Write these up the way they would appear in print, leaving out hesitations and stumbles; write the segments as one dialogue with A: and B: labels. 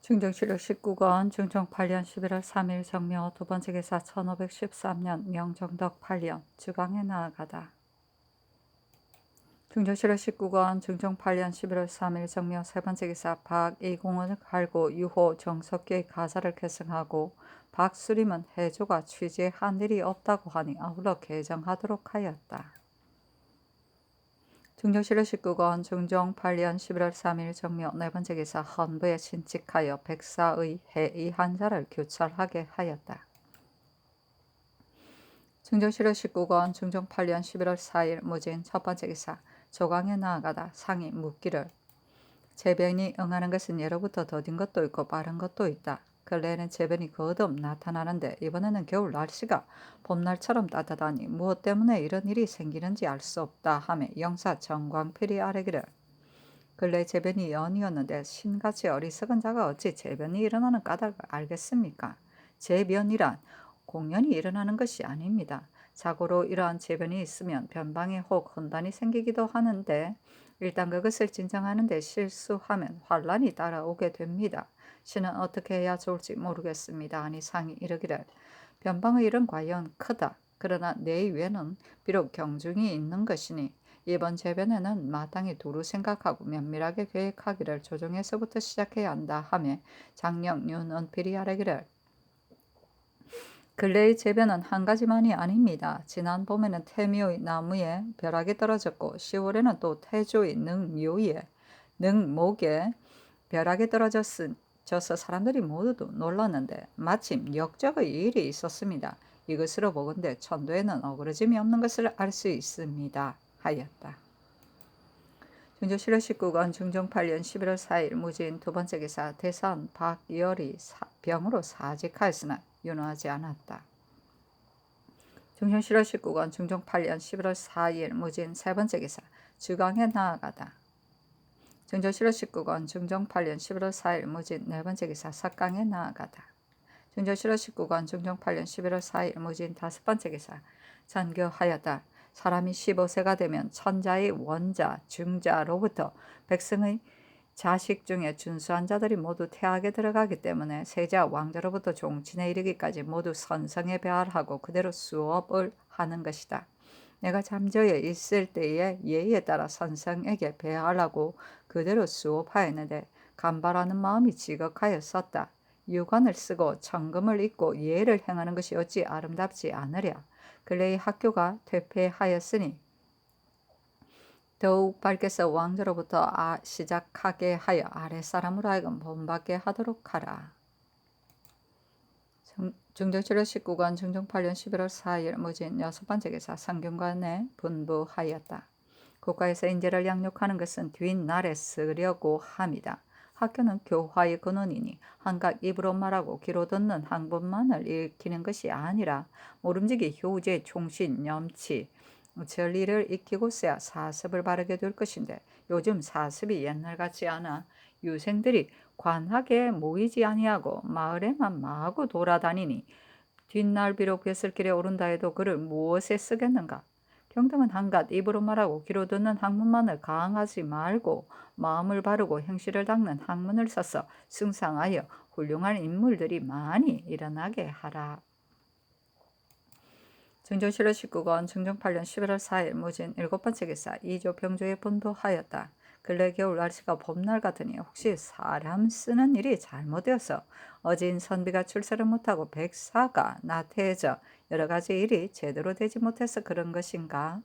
A: 중정치력 19권 중종 8년 11월 3일 정묘 두 번째 기사 1513년 명정덕 8년 주강에 나아가다. 중정치력 19권 중종 8년 11월 3일 정묘 세 번째 기사 박이공을 갈고 유호 정석기의 가사를 계승하고 박수림은 해조가 취재한 일이 없다고 하니 아울러 개정하도록 하였다. 중정실록 19권 중종 8년 11월 3일 정묘 네 번째 기사 헌부에 신칙하여 백사의 해이한 자를 교찰하게 하였다. 중정실록 19권 중종 8년 11월 4일 무진 첫 번째 기사 조강에 나아가다 상이 묻기를 재변이 응하는 것은 예로부터 더딘 것도 있고 빠른 것도 있다. 근래에는 재변이 거듭 나타나는데 이번에는 겨울 날씨가 봄날처럼 따뜻하니 무엇 때문에 이런 일이 생기는지 알 수 없다 하며 영사 정광필이 아뢰기를 근래 재변이 연이었는데 신같이 어리석은 자가 어찌 재변이 일어나는 까닭을 알겠습니까? 재변이란 공연이 일어나는 것이 아닙니다. 자고로 이러한 재변이 있으면 변방에 혹 혼란이 생기기도 하는데 일단 그것을 진정하는 데 실수하면 환란이 따라오게 됩니다. 신은 어떻게 해야 좋을지 모르겠습니다. 하니 상이 이르기를 변방의 일은 과연 크다. 그러나 내 외에는 비록 경중이 있는 것이니 이번 재변에는 마땅히 두루 생각하고 면밀하게 계획하기를 조정에서부터 시작해야 한다 하며 장령 윤은필이 아뢰기를 근래의 재변은 한 가지만이 아닙니다. 지난 봄에는 태묘의 나무에 벼락이 떨어졌고 10월에는 또 태조의 능목에 벼락이 떨어져서 사람들이 모두 놀랐는데 마침 역적의 일이 있었습니다. 이것으로 보건대 천도에는 어그러짐이 없는 것을 알 수 있습니다. 하였다. 중조실록 19권 중종 8년 11월 4일 무진 두 번째 기사 대선 박열이 병으로 사직하였으나 윤호하지 않았다. 중종실록 19권 중종 8년 11월 4일 무진 세 번째 기사 주강에 나아가다. 중조실록 19권 중종 8년 11월 4일 무진 네 번째 기사 석강에 나아가다. 중조실록 19권 중종 8년 11월 4일 무진 다섯 번째 기사 전교하였다. 사람이 15세가 되면 천자의 원자, 중자로부터 백성의 자식 중에 준수한 자들이 모두 태학에 들어가기 때문에 세자 왕자로부터 종친에 이르기까지 모두 선성에 배할하고 그대로 수업을 하는 것이다. 내가 잠재에 있을 때에 예의에 따라 선성에게 배할하고 그대로 수업하였는데 간발하는 마음이 지극하였었다. 유관을 쓰고 청금을 입고 예를 행하는 것이 어찌 아름답지 않으랴. 근래의 학교가 퇴폐하였으니 더욱 밝게서 왕자로부터 시작하게 하여 아랫사람으로 하여금 본받게 하도록 하라. 중정실록 19권 중종 8년 11월 4일 무진 여섯 번째 기사 성균관에 분부하였다. 국가에서 인재를 양육하는 것은 뒷날에 쓰려고 함이다. 학교는 교화의 근원이니 한각 입으로 말하고 귀로 듣는 학문만을 익히는 것이 아니라 모름지기 효제, 총신, 염치, 진리를 익히고서야 사습을 바르게 될 것인데 요즘 사습이 옛날 같지 않아 유생들이 관학에 모이지 아니하고 마을에만 마구 돌아다니니 뒷날 비록 뱃슬길에 오른다 해도 그를 무엇에 쓰겠는가? 경등은 한갓 입으로 말하고 귀로 듣는 학문만을 가항하지 말고 마음을 바르고 행실을 닦는 학문을 써서 승상하여 훌륭한 인물들이 많이 일어나게 하라. 중종실록 19권 중종 8년 11월 4일 무진 일곱 번째 기사 이조 병조에 분부하였다. 근래 겨울 날씨가 봄날 같으니 혹시 사람 쓰는 일이 잘못되어서 어진 선비가 출세를 못하고 백사가 나태해져 여러 가지 일이 제대로 되지 못해서 그런 것인가?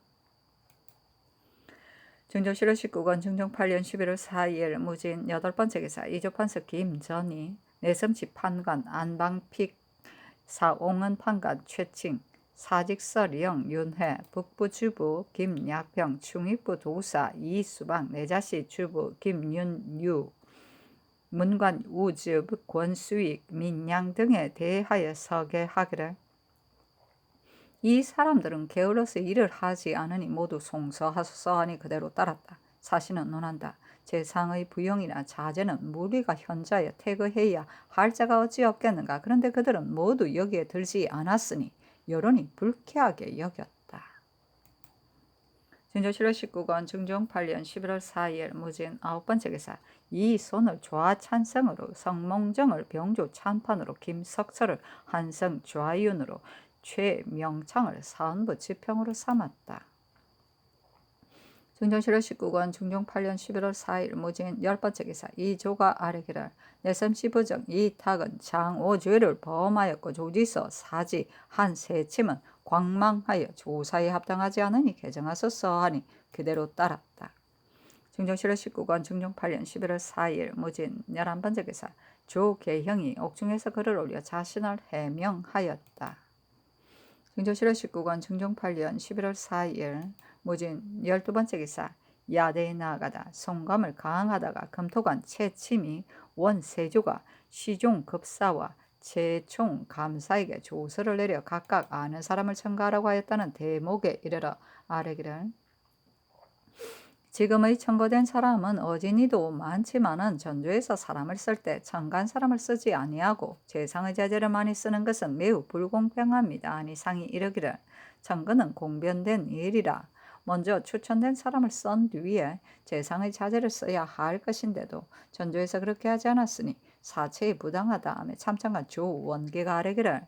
A: 중종실록 19권 중종 8년 11월 4일 무진 여덟 번째 기사 이조판서 김전이 내섬치 판관 안방픽 사옹은 판관 최칭 사직서령 윤회 북부주부 김약병 충익부 도사 이수방 내자시 주부 김윤유 문관 우즙 권수익 민양 등에 대하여 서계하기를 이 사람들은 게을러서 일을 하지 않으니 모두 송서하소서 하니 그대로 따랐다. 사신은 논한다. 재상의 부용이나 자제는 무리가 현자여 퇴거해야 할 자가 어찌 없겠는가. 그런데 그들은 모두 여기에 들지 않았으니 여론이 불쾌하게 여겼다. 진조실로 19권 중종 8년 11월 4일 무진 9번째 기사 이 손을 좌찬성으로 성몽정을 병조 찬판으로 김석철을 한성 좌윤으로 최명창을 사헌부 지평으로 삼았다. 중종실로 19권 중종 8년 11월 4일 무진 10번째 기사 이조가 아래기를 내섬시 부정 이탁은 장오죄를 범하였고 조지서 사지 한 세침은 광망하여 조사에 합당하지 않으니 개정하소서 하니 그대로 따랐다. 중종실로 19권 중종 8년 11월 4일 무진 11번째 기사 조계형이 옥중에서 글을 올려 자신을 해명하였다. 중종실로 19권 중종 8년 11월 4일 무진 12번째 기사 야대에 나아가다 송감을 강하다가 금토관 채침이 원세조가 시종급사와 최총 감사에게 조서를 내려 각각 아는 사람을 청가하라고 하였다는 대목에 이르러 아뢰기를 지금의 청거된 사람은 어진이도 많지만은 전조에서 사람을 쓸 때 청간 사람을 쓰지 아니하고 재상의 자제를 많이 쓰는 것은 매우 불공평합니다. 하니 상이 이르기를 청거는 공변된 일이라 먼저 추천된 사람을 쓴 뒤에 재상의 자제를 써야 할 것인데도 전조에서 그렇게 하지 않았으니 사체에 부당하다 하며 참청한 조원기가 아뢰기를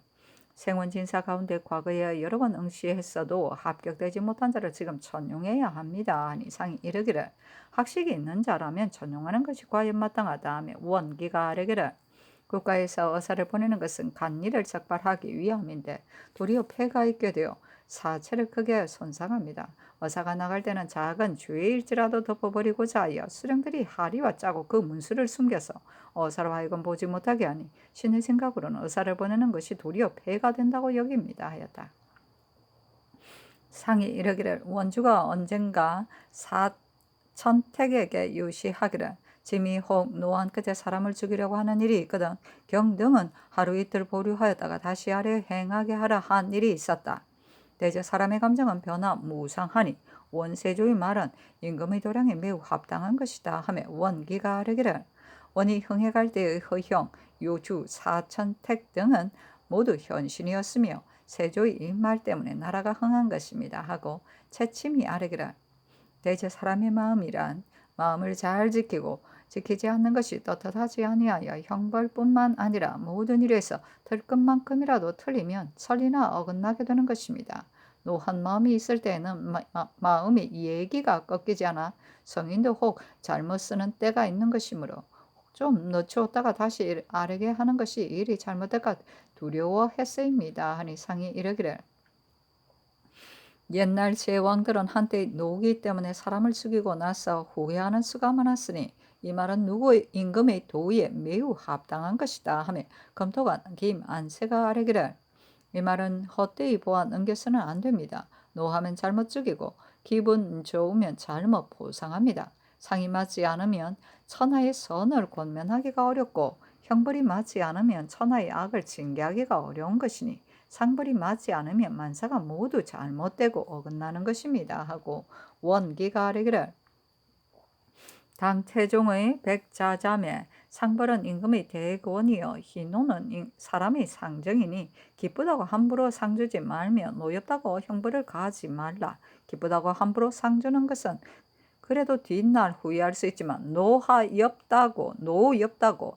A: 생원진사 가운데 과거에 여러 번 응시했어도 합격되지 못한 자를 지금 천용해야 합니다. 하니 상이 이르기를 학식이 있는 자라면 천용하는 것이 과연 마땅하다 하며 원기가 아뢰기를 국가에서 의사를 보내는 것은 간일을 적발하기 위함인데 도리어 폐가 있게 되어 사체를 크게 손상합니다. 의사가 나갈 때는 작은 죄일지라도 덮어버리고자 하여 수령들이 하리와 짜고 그 문수를 숨겨서 의사로 하여금 보지 못하게 하니 신의 생각으로는 의사를 보내는 것이 도리어 폐가 된다고 여깁니다. 하였다. 상이 이르기를 원주가 언젠가 사천택에게 유시하기를 짐이 혹 노한 끝에 사람을 죽이려고 하는 일이 있거든 경등은 하루 이틀 보류하였다가 다시 아래 행하게 하라 한 일이 있었다. 대저 사람의 감정은 변화무상하니 원세조의 말은 임금의 도량에 매우 합당한 것이다 하며 원기가 아뢰기를 원이 흥해갈 때의 허형, 요주, 사천택 등은 모두 현신이었으며 세조의 이 말 때문에 나라가 흥한 것입니다 하고 채침이 아뢰기를 대저 사람의 마음이란 마음을 잘 지키지 않는 것이 떳떳하지 아니하여 형벌뿐만 아니라 모든 일에서 틀끝만큼이라도 틀리면 설리나 어긋나게 되는 것입니다. 노한 마음이 있을 때에는 마음이 예기가 꺾이지 않아 성인도 혹 잘못 쓰는 때가 있는 것이므로 좀 늦추었다가 다시 아뢰게 하는 것이 일이 잘못될까 두려워했으입니다. 하니 상이 이르기를 옛날 제왕들은 한때 노기 때문에 사람을 죽이고 나서 후회하는 수가 많았으니 이 말은 누구의 임금의 도의에 매우 합당한 것이다 하며 검토관 김안세가 아뢰기를 이 말은 헛되이 보아 넘겨서는 안 됩니다. 노하면 잘못 죽이고 기분 좋으면 잘못 보상합니다. 상이 맞지 않으면 천하의 선을 권면하기가 어렵고 형벌이 맞지 않으면 천하의 악을 징계하기가 어려운 것이니 상벌이 맞지 않으면 만사가 모두 잘못되고 어긋나는 것입니다. 하고 원기가 아뢰기를 당태종의 백자자매 상벌은 임금의 대권이여 희노는 사람의 상정이니 기쁘다고 함부로 상주지 말며 노엽다고 형벌을 가하지 말라. 기쁘다고 함부로 상주는 것은 그래도 뒷날 후회할 수 있지만 노엽다고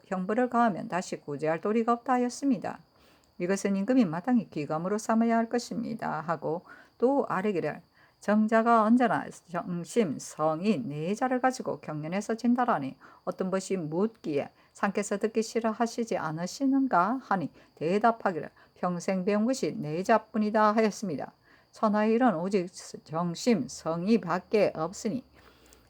A: 형벌을 가하면 다시 구제할 도리가 없다 하였습니다. 이것은 임금이 마땅히 귀감으로 삼아야 할 것입니다. 하고 또 아뢰기를 정자가 언제나 정심, 성이 네 자를 가지고 경연해서 진다라니 어떤 것이 묻기에 상께서 듣기 싫어하시지 않으시는가 하니 대답하기를 평생 배운 것이 네 자뿐이다 하였습니다. 천하의 일은 오직 정심, 성이 밖에 없으니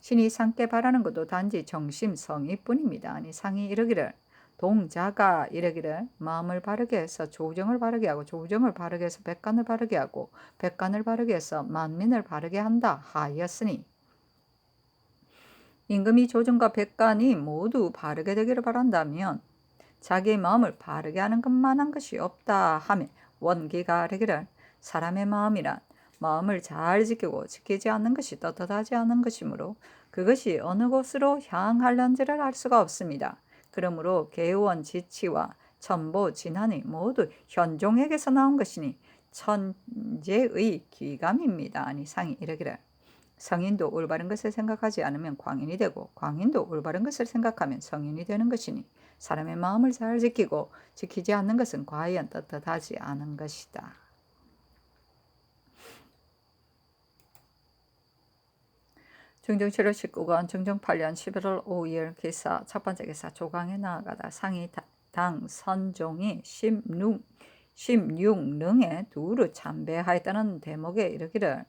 A: 신이 상께 바라는 것도 단지 정심, 성의뿐입니다. 아니 상이 이르기를 동자가 이르기를 마음을 바르게 해서 조정을 바르게 하고 조정을 바르게 해서 백간을 바르게 하고 백간을 바르게 해서 만민을 바르게 한다 하였으니 임금이 조정과 백간이 모두 바르게 되기를 바란다면 자기의 마음을 바르게 하는 것만한 것이 없다 하며 원기가 이르기를 사람의 마음이란 마음을 잘 지키고 지키지 않는 것이 떳떳하지 않은 것이므로 그것이 어느 곳으로 향할런지를 알 수가 없습니다. 그러므로 개원 지치와 천보 진한이 모두 현종에게서 나온 것이니 천재의 귀감입니다. 아니 상이 이르기를 성인도 올바른 것을 생각하지 않으면 광인이 되고 광인도 올바른 것을 생각하면 성인이 되는 것이니 사람의 마음을 잘 지키고 지키지 않는 것은 과연 떳떳하지 않은 것이다. 중정 7월 19권 중정 8년 11월 5일 기사 첫 번째 기사 조강에 나아가다 상이 당 선종이 16능에 두루 참배하였다는 대목에 이르기를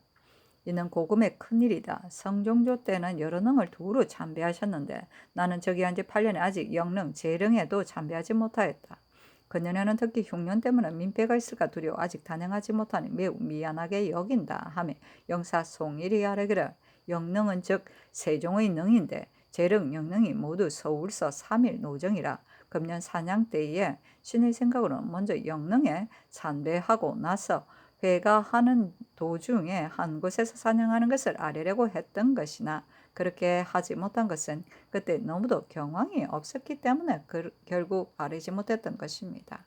A: 이는 고금의 큰일이다. 성종조 때는 여러 능을 두루 참배하셨는데 나는 저기 한 지 8년에 아직 영능, 재령에도 참배하지 못하였다. 그년에는 특히 흉년 때문에 민폐가 있을까 두려워 아직 단행하지 못하니 매우 미안하게 여긴다 하며 영사 송일이 아뢰기를 영능은 즉 세종의 능인데 재령, 영능이 모두 서울서 3일 노정이라 금년 사냥 때에 신의 생각으로는 먼저 영능에 참배하고 나서 회가하는 도중에 한 곳에서 사냥하는 것을 아뢰려고 했던 것이나 그렇게 하지 못한 것은 그때 너무도 경황이 없었기 때문에 결국 아뢰지 못했던 것입니다.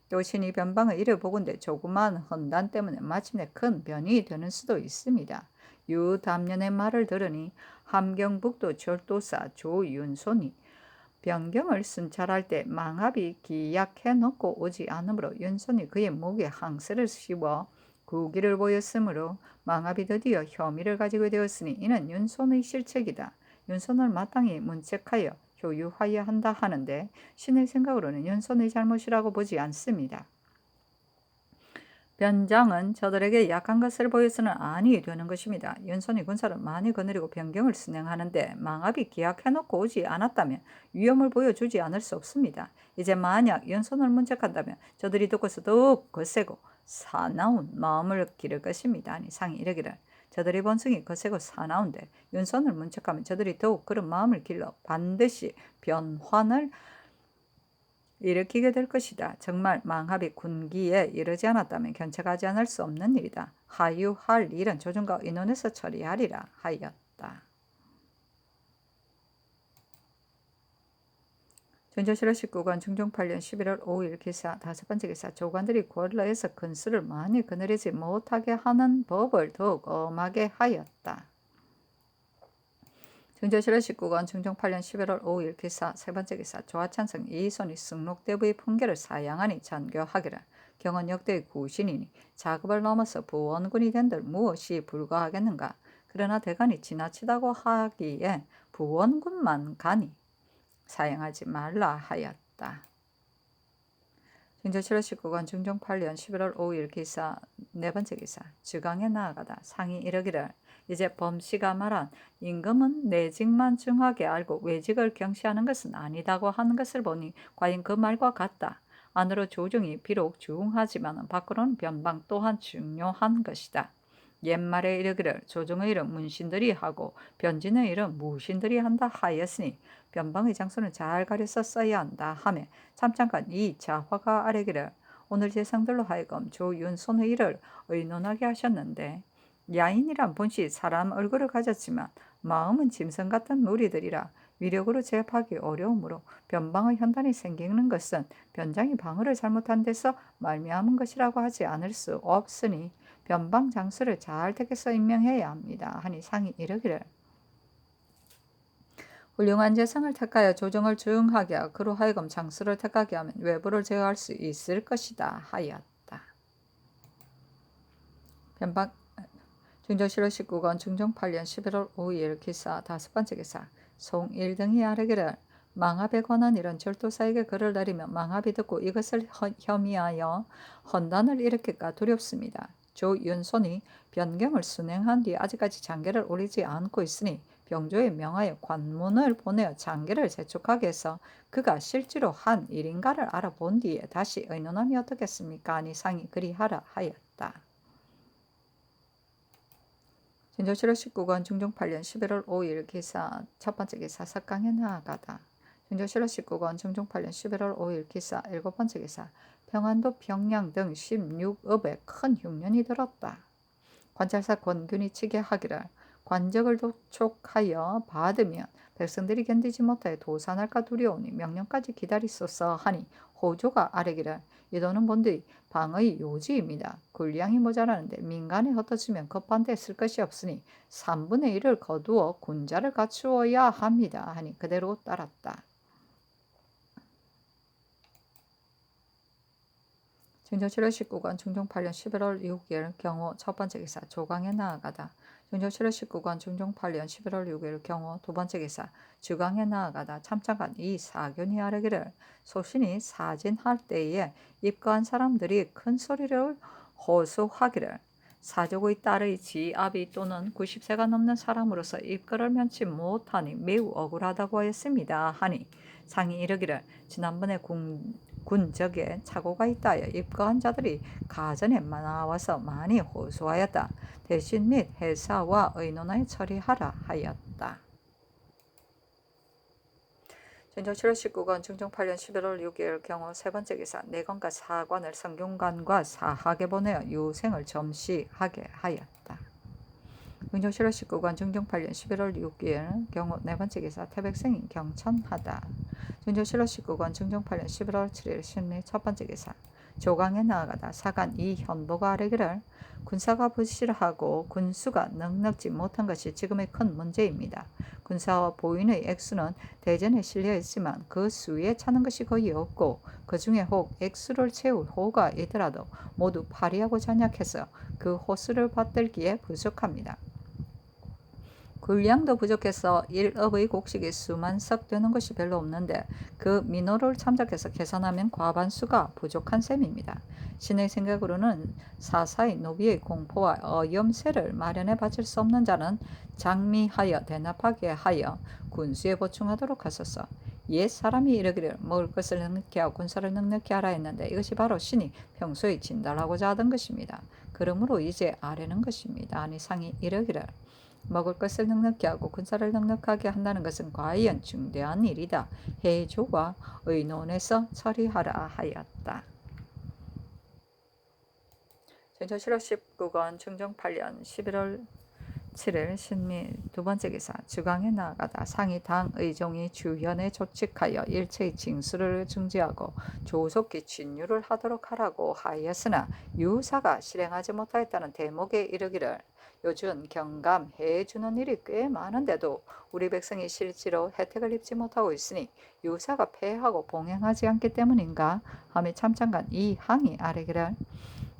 A: 또 신이 변방을 이뤄보건대 조그만 헌단 때문에 마침내 큰 변이 되는 수도 있습니다. 유담년의 말을 들으니 함경북도 절도사 조윤손이 변경을 순찰할 때 망압이 기약해놓고 오지 않으므로 윤손이 그의 목에 항스를 씌워 구기를 보였으므로 망압이 드디어 혐의를 가지게 되었으니 이는 윤손의 실책이다. 윤손을 마땅히 문책하여 효유하여야 한다 하는데 신의 생각으로는 윤손의 잘못이라고 보지 않습니다. 변장은 저들에게 약한 것을 보여서는 아니 되는 것입니다. 윤손이 군사를 많이 거느리고 변경을 진행하는데 망압이 기약해놓고 오지 않았다면 위험을 보여주지 않을 수 없습니다. 이제 만약 윤손을 문책한다면 저들이 듣고서 더욱 거세고 사나운 마음을 기를 것입니다. 아니 상이 이르기를 저들의 본성이 거세고 사나운데 윤손을 문책하면 저들이 더욱 그런 마음을 길러 반드시 변환을 일으키게 될 것이다. 정말 망합이 군기에 이르지 않았다면 견책하지 않을 수 없는 일이다. 하유할 일은 조정과 의논해서 처리하리라 하였다. 전조실화 19권 중종 8년 11월 5일 기사 다섯 번째 기사 조관들이 궐러에서 근수를 많이 거느리지 못하게 하는 법을 더욱 엄하게 하였다. 중조실화 19권 중종 8년 11월 5일 기사 세 번째 기사 조하찬성 이손이 승록대부의 풍계를 사양하니 전교하기를 경은 역대의 구신이니 자급을 넘어서 부원군이 된들 무엇이 불과하겠는가. 그러나 대간이 지나치다고 하기에 부원군만 가니 사양하지 말라 하였다. 중조실화 19권 중종 8년 11월 5일 기사 네 번째 기사 주강에 나아가다 상이 이르기를 이제 범씨가 말한 임금은 내직만 중하게 알고 외직을 경시하는 것은 아니다고 하는 것을 보니 과연 그 말과 같다. 안으로 조정이 비록 중하지만 밖으로는 변방 또한 중요한 것이다. 옛말에 이르기를 조정의 일은 문신들이 하고 변진의 일은 무신들이 한다 하였으니 변방의 장소는 잘 가려서 써야 한다 하며 참잠깐 이 자화가 아뢰기를 오늘 제상들로 하여금 조윤손의 일을 의논하게 하셨는데 야인이란 본시 사람 얼굴을 가졌지만 마음은 짐승 같은 무리들이라 위력으로 제압하기 어려우므로 변방의 현단이 생기는 것은 변장이 방어를 잘못한 데서 말미암은 것이라고 하지 않을 수 없으니 변방 장수를 잘 택해서 임명해야 합니다. 하니 상이 이르기를 훌륭한 재상을 택하여 조정을 조용하게 하고 그로 하여금 장수를 택하게 하면 외부를 제어할 수 있을 것이다 하였다. 변방 중조실화 19권 중종 8년 11월 5일 기사 다섯 번째 기사 송일 등이 아뢰기를 망압에 관한 일은 절도사에게 글을 내리면 망압이 듣고 이것을 혐의하여 헌단을 일으킬까 두렵습니다. 조윤손이 변경을 순행한 뒤 아직까지 장계를 올리지 않고 있으니 병조에 명하여 관문을 보내어 장계를 재촉하게 해서 그가 실제로 한 일인가를 알아본 뒤에 다시 의논하면 어떻겠습니까? 하니 상이 그리하라 하였다. 중조실화 19권 중종 8년 11월 5일 기사 첫 번째 기사 석강에 나아가다. 중조실화 19권 중종 8년 11월 5일 기사 일곱 번째 기사 평안도 평양 등 16읍에 큰 흉년이 들었다. 관찰사 권균이 치게 하기를 관적을 독촉하여 받으면 백성들이 견디지 못하여 도산할까 두려우니 명령까지 기다리소서 하니 호조가 아뢰기를 이도는 본디 방의 요지입니다. 군량이 모자라는데 민간에 흩어지면 급한 데 쓸 것이 없으니 3분의 1을 거두어 군자를 갖추어야 합니다. 하니 그대로 따랐다. 증조 7월 19권 중종 8년 11월 6일 경호 첫 번째 기사 조강에 나아가다. 증조 7월 19권 중종 8년 11월 6일 경호 두 번째 기사 주강에 나아가다. 참장관 이 사견이 아뢰기를 소신이 사진할 때에 입거한 사람들이 큰 소리를 호소하기를 사족의 딸의 지아비 또는 90세가 넘는 사람으로서 입거를 면치 못하니 매우 억울하다고 하였습니다. 하니 상이 이르기를 지난번에 군적에 착오가 있다하여 입거한 자들이 가전에 나와서 많이 호소하였다. 대신 및 회사와 의논하여 처리하라 하였다. 증조 7월 19권 중종 8년 11월 6일 경호 세 번째 기사 내관과 사관을 성균관과 사학에 보내어 유생을 점시하게 하였다. 증조 7월 19권 중종 8년 11월 6일 경호 네 번째 기사 태백생이 경천하다. 증조 7월 19권 중종 8년 11월 7일 신미 첫 번째 기사 조강에 나아가다. 사간 이 현보가 아뢰기를 군사가 부실하고 군수가 넉넉지 못한 것이 지금의 큰 문제입니다. 군사와 보인의 액수는 대전에 실려 있지만 그 수에 차는 것이 거의 없고 그 중에 혹 액수를 채울 호가 있더라도 모두 파리하고 잔약해서 그 호수를 받들기에 부족합니다. 군량도 부족해서 일업의 곡식이 수만 석 되는 것이 별로 없는데 그 민호를 참작해서 계산하면 과반수가 부족한 셈입니다. 신의 생각으로는 사사의 노비의 공포와 어염세를 마련해 바칠 수 없는 자는 장미하여 대납하게 하여 군수에 보충하도록 하소서. 옛 사람이 이르기를 먹을 것을 넉넉히 하고 군사를 넉넉히 하라 했는데 이것이 바로 신이 평소에 진달하고자 하던 것입니다. 그러므로 이제 아뢰는 것입니다. 아니 상이 이르기를 먹을 것을 넉넉히 하고 군사를 넉넉하게 한다는 것은 과연 중대한 일이다. 해조가 의논해서 처리하라 하였다. 증조 7월 19권 중종 8년 11월 7일 신미 두 번째 기사 주강에 나아가다. 상이 당 의종이 주현에 조칙하여 일체의 징수를 중지하고 조속히 진유를 하도록 하라고 하였으나 유사가 실행하지 못하였다는 대목에 이르기를 요즘 경감 해주는 일이 꽤 많은데도 우리 백성이 실제로 혜택을 입지 못하고 있으니 유사가 패하고 봉행하지 않기 때문인가 하며 참장관 이 항이 아뢰기를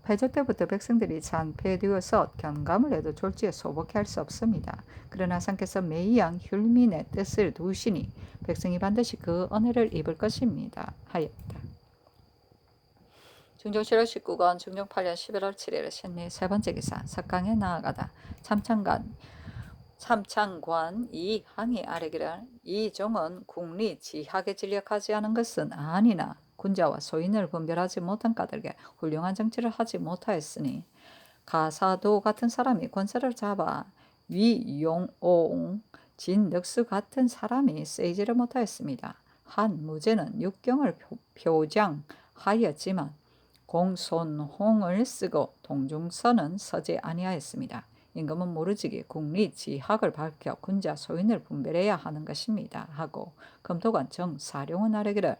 A: 패조 때부터 백성들이 잔패되어서 경감을 해도 졸지에 소복해 할 수 없습니다. 그러나 상께서 매양 율민의 뜻을 두시니 백성이 반드시 그 은혜를 입을 것입니다. 하였다. 중종 7월 19권 중종 8년 11월 7일 신미 세 번째 기사 석강에 나아가다. 참창관 이 항이 아뢰기를 이 종은 국리 지학에 진력하지 않은 것은 아니나 군자와 소인을 분별하지 못한 까닭에 훌륭한 정치를 하지 못하였으니 가사도 같은 사람이 권세를 잡아 위용옹 진늑수 같은 사람이 세지를 못하였습니다. 한 무제는 육경을 표장하였지만 공손홍을 쓰고 동중선은 서지 아니하였습니다. 임금은 모르지기 국리 지학을 밝혀 군자 소인을 분별해야 하는 것입니다. 하고 검토관 정사룡은 아뢰기를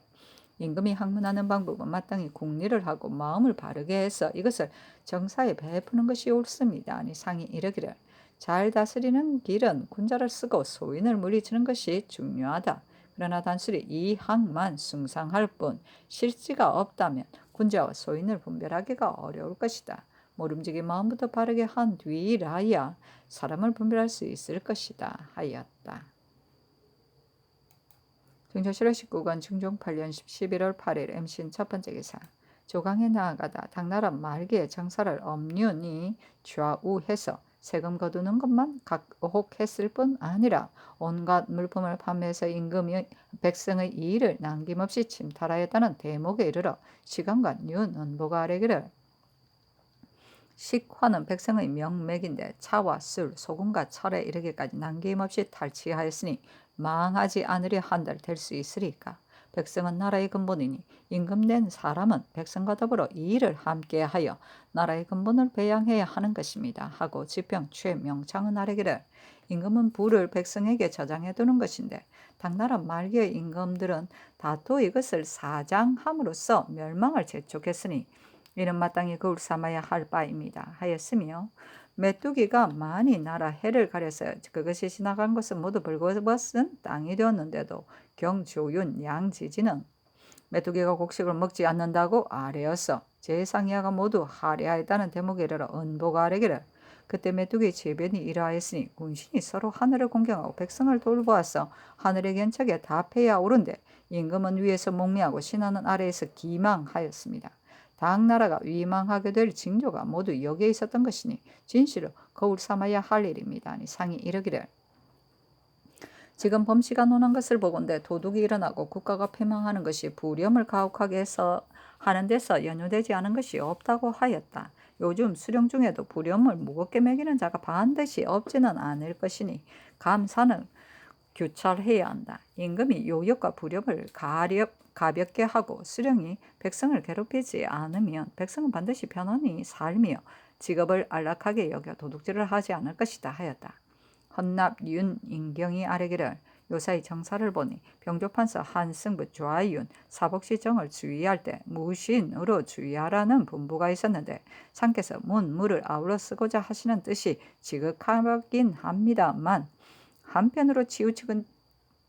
A: 임금이 학문하는 방법은 마땅히 국리를 하고 마음을 바르게 해서 이것을 정사에 베푸는 것이 옳습니다. 아니 상이 이르기를 잘 다스리는 길은 군자를 쓰고 소인을 물리치는 것이 중요하다. 그러나 단순히 이 학만 숭상할 뿐 실지가 없다면 군자와 소인을 분별하기가 어려울 것이다. 모름지기 마음부터 바르게 한 뒤라야 사람을 분별할 수 있을 것이다. 하였다. 증조 7월 19권 중종 8년 11월 8일 임신 첫 번째 기사 조강에 나아가다. 당나라 말기에 정사를 엄륜히 좌우해서 세금 거두는 것만 각혹했을 뿐 아니라 온갖 물품을 판매해서 임금이 백성의 이의를 남김없이 침탈하였다는 대목에 이르러 시간관 윤은보가 아뢰기를 식화는 백성의 명맥인데 차와 술, 소금과 철에 이르기까지 남김없이 탈취하였으니 망하지 않으려 한들 될 수 있으리까. 백성은 나라의 근본이니 임금된 사람은 백성과 더불어 이 일을 함께하여 나라의 근본을 배양해야 하는 것입니다. 하고 지평 최명창은 아래기를 임금은 부를 백성에게 저장해두는 것인데 당나라 말기의 임금들은 다투 이것을 사장함으로써 멸망을 재촉했으니 이는 마땅히 거울 삼아야 할 바입니다. 하였으며 메뚜기가 많이 나라 해를 가려서 그것이 지나간 것은 모두 벌거벗은 땅이 되었는데도 경조윤 양지지는 메뚜기가 곡식을 먹지 않는다고 아뢰었어. 제상이하가 모두 하례하였다는 대목에 이르러 은보가 아뢰기를 그때 메뚜기 제변이 이러하였으니 군신이 서로 하늘을 공경하고 백성을 돌보아서 하늘의 견척에 답해야 오른데 임금은 위에서 몽리하고 신하는 아래에서 기망하였습니다. 당나라가 위망하게 될 징조가 모두 여기에 있었던 것이니 진실로 거울 삼아야 할 일입니다. 아니 상이 이르기를 지금 범시가 논한 것을 보건대 도둑이 일어나고 국가가 패망하는 것이 부렴을 가혹하게 해서 하는 데서 연유되지 않은 것이 없다고 하였다. 요즘 수령 중에도 부렴을 무겁게 매기는 자가 반드시 없지는 않을 것이니 감사는 규찰해야 한다. 임금이 요역과 부렴을 가볍게 하고 수령이 백성을 괴롭히지 않으면 백성은 반드시 편안히 살며 직업을 안락하게 여겨 도둑질을 하지 않을 것이다 하였다. 헌납 윤인경이 아뢰기를 요사이 정사를 보니 병조판서 한승부 좌윤 사복시정을 주의할 때 무신으로 주의하라는 분부가 있었는데 상께서 문무를 아울러 쓰고자 하시는 뜻이 지극하긴 합니다만 한편으로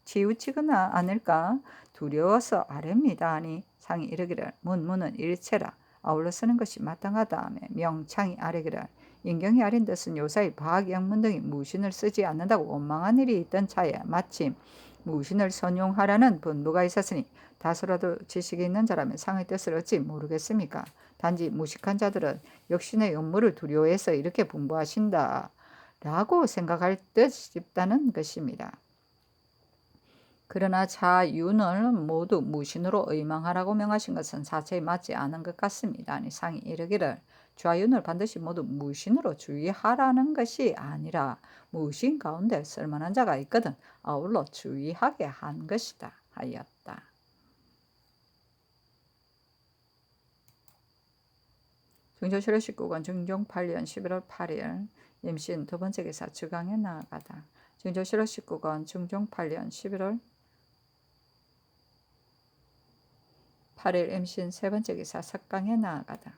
A: 치우치거나 않을까 두려워서 아뢰입니다. 하니 상이 이르기를 문무는 일체라 아울러 쓰는 것이 마땅하다 하며 명창이 아뢰기를 인경이 아린 뜻은 요사이 박영문 등이 무신을 쓰지 않는다고 원망한 일이 있던 차에 마침 무신을 선용하라는 분부가 있었으니 다소라도 지식이 있는 자라면 상의 뜻을 어찌 모르겠습니까? 단지 무식한 자들은 역신의 업무를 두려워해서 이렇게 분부하신다 라고 생각할 듯 싶다는 것입니다. 그러나 자윤을 모두 무신으로 의망하라고 명하신 것은 사체에 맞지 않은 것 같습니다. 아니 상이 이르기를 좌윤을 반드시 모두 무신으로 주의하라는 것이 아니라 무신 가운데 쓸만한 자가 있거든 아울러 주의하게 한 것이다 하였다. 중조실의 19권 중종 8년 11월 8일 임신 두 번째 기사 주강에 나아가다. 중조실의 19권 중종 8년 11월 8일 임신 세 번째 기사 석강에 나아가다.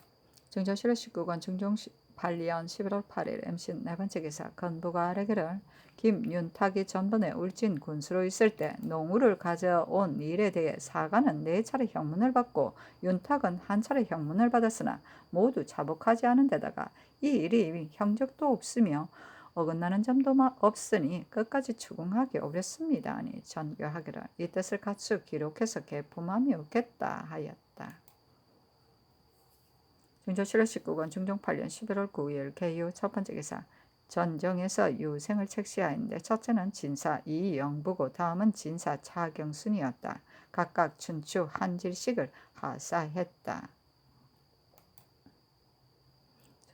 A: 중조실의 19권 중종 8년 11월 8일 임신 네 번째 기사 건부가 아뢰기를 김윤탁이 전번에 울진 군수로 있을 때 농우를 가져온 일에 대해 사가는 4차례 형문을 받고 윤탁은 1차례 형문을 받았으나 모두 자복하지 않은 데다가 이 일이 형적도 없으며 어긋나는 점도 없으니 끝까지 추궁하기 어렵습니다. 아니 전교하기를 이 뜻을 갖추 기록해서 개품함이 없겠다 하였다. 중조실의 19권 중종 8년 11월 9일 개유 첫 번째 기사 전정에서 유생을 책시하였는데 첫째는 진사 이영부고 다음은 진사 차경순이었다. 각각 춘추 한질씩을 하사했다.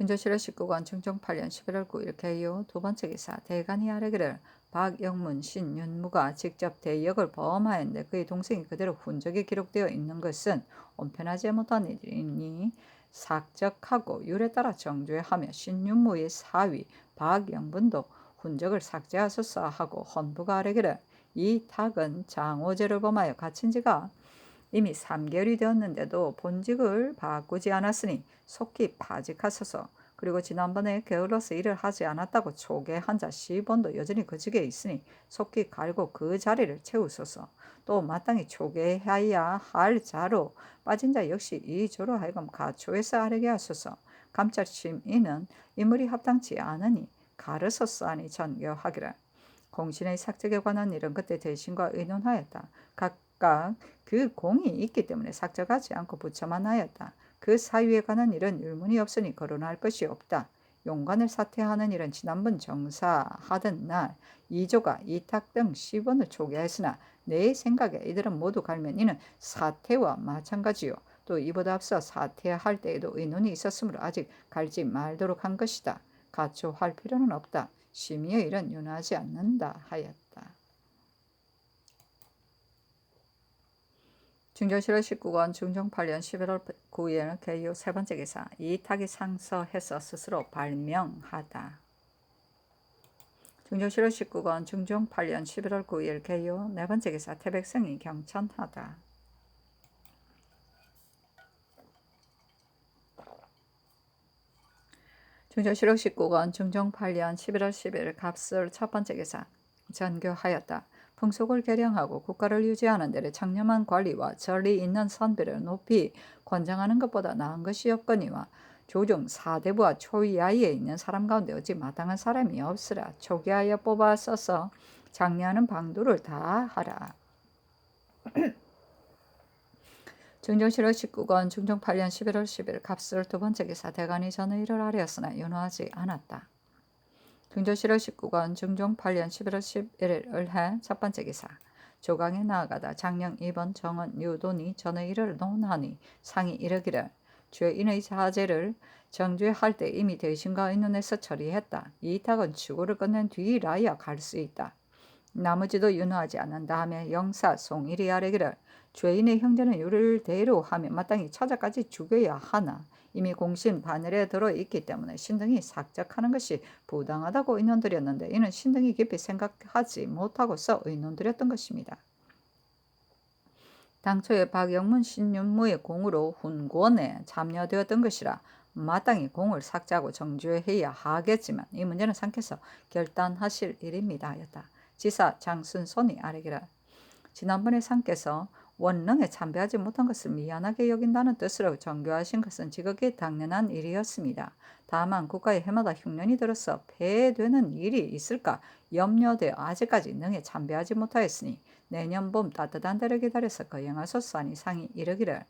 A: 중조실의 19권 중종 8년 11월 9일 개유 두 번째 기사 대간이 아뢰기를 박영문 신윤무가 직접 대역을 범하였는데 그의 동생이 그대로 훈적에 기록되어 있는 것은 온편하지 못한 일이니 삭적하고 율에 따라 정죄하며 신윤무의 사위 박영분도 훈적을 삭제하소서 하고 헌부가 아뢰기를 이 탁은 장오죄를 범하여 갇힌 지가 이미 3개월이 되었는데도 본직을 바꾸지 않았으니 속히 파직하소서. 그리고 지난번에 게을러서 일을 하지 않았다고 초계한 자 10원도 여전히 그 직에 있으니 속히 갈고 그 자리를 채우소서. 또 마땅히 초계해야 할 자로 빠진 자 역시 이 조로 하여금 가초에서 아뢰게 하소서. 감찰 심의는 인물이 합당치 않으니 가르소서 하니 전교하기를. 공신의 삭적에 관한 일은 그때 대신과 의논하였다. 각각 그 공이 있기 때문에 삭적하지 않고 부처만 하였다. 그 사유에 관한 일은 율문이 없으니 거론할 것이 없다. 용관을 사퇴하는 일은 지난번 정사하던 날 이조가 이탁 등 10원을 초기하였으나 내 생각에 이들은 모두 갈면 이는 사퇴와 마찬가지요. 또 이보다 앞서 사퇴할 때에도 의논이 있었으므로 아직 갈지 말도록 한 것이다. 가초할 필요는 없다. 심의의 일은 윤하지 않는다 하였다. 중조실록 19권 중종 8년 11월 9일 개요 세 번째 기사 이탁이 상서해서 스스로 발명하다. 중조실록 19권 중종 8년 11월 9일 개요 네 번째 기사 태백성이 경천하다. 중조실록 19권 중종 8년 11월 10일 갑술 첫 번째 기사 전교하였다. 풍속을 개량하고 국가를 유지하는 데를 청렴한 관리와 전리 있는 선비를 높이 권장하는 것보다 나은 것이 없거니와 조중 사대부와 초위하에 있는 사람 가운데 어찌 마땅한 사람이 없으라. 초기하여 뽑아 써서 장려하는 방도를 다 하라. 중종실록 19권 중종 8년 11월 10일 갑술 두 번째 기사 대간이 전의 일을 아뢰었으나 윤호하지 않았다. 중조실록 19권 중종 8년 11월 11일 을해 첫 번째 기사 조강에 나아가다 장령 2번 정원 유돈이 전의 일을 논하니 상이 이르기를 죄인의 자제를 정죄할 때 이미 대신과 의논해서 처리했다. 이탁은 추구를 끝낸 뒤라야 갈 수 있다. 나머지도 윤호하지 않는다 하며 영사 송일이 아뢰기를 죄인의 형제는 유를 대로 하며 마땅히 처자까지 죽여야 하나 이미 공신 바늘에 들어있기 때문에 신등이 삭적하는 것이 부당하다고 의논드렸는데 이는 신등이 깊이 생각하지 못하고서 의논드렸던 것입니다. 당초에 박영문 신윤무의 공으로 훈권에 참여되었던 것이라 마땅히 공을 삭제하고 정죄해야 하겠지만 이 문제는 상께서 결단하실 일입니다 하였다. 지사 장순손이 아뢰기를 지난번에 상께서 원릉에 참배하지 못한 것을 미안하게 여긴다는 뜻으로 정교하신 것은 지극히 당연한 일이었습니다. 다만 국가에 해마다 흉년이 들어서 폐되는 일이 있을까 염려되어 아직까지 능에 참배하지 못하였으니 내년 봄 따뜻한 때를 기다려서 거행하소서 하니 상이 이르기를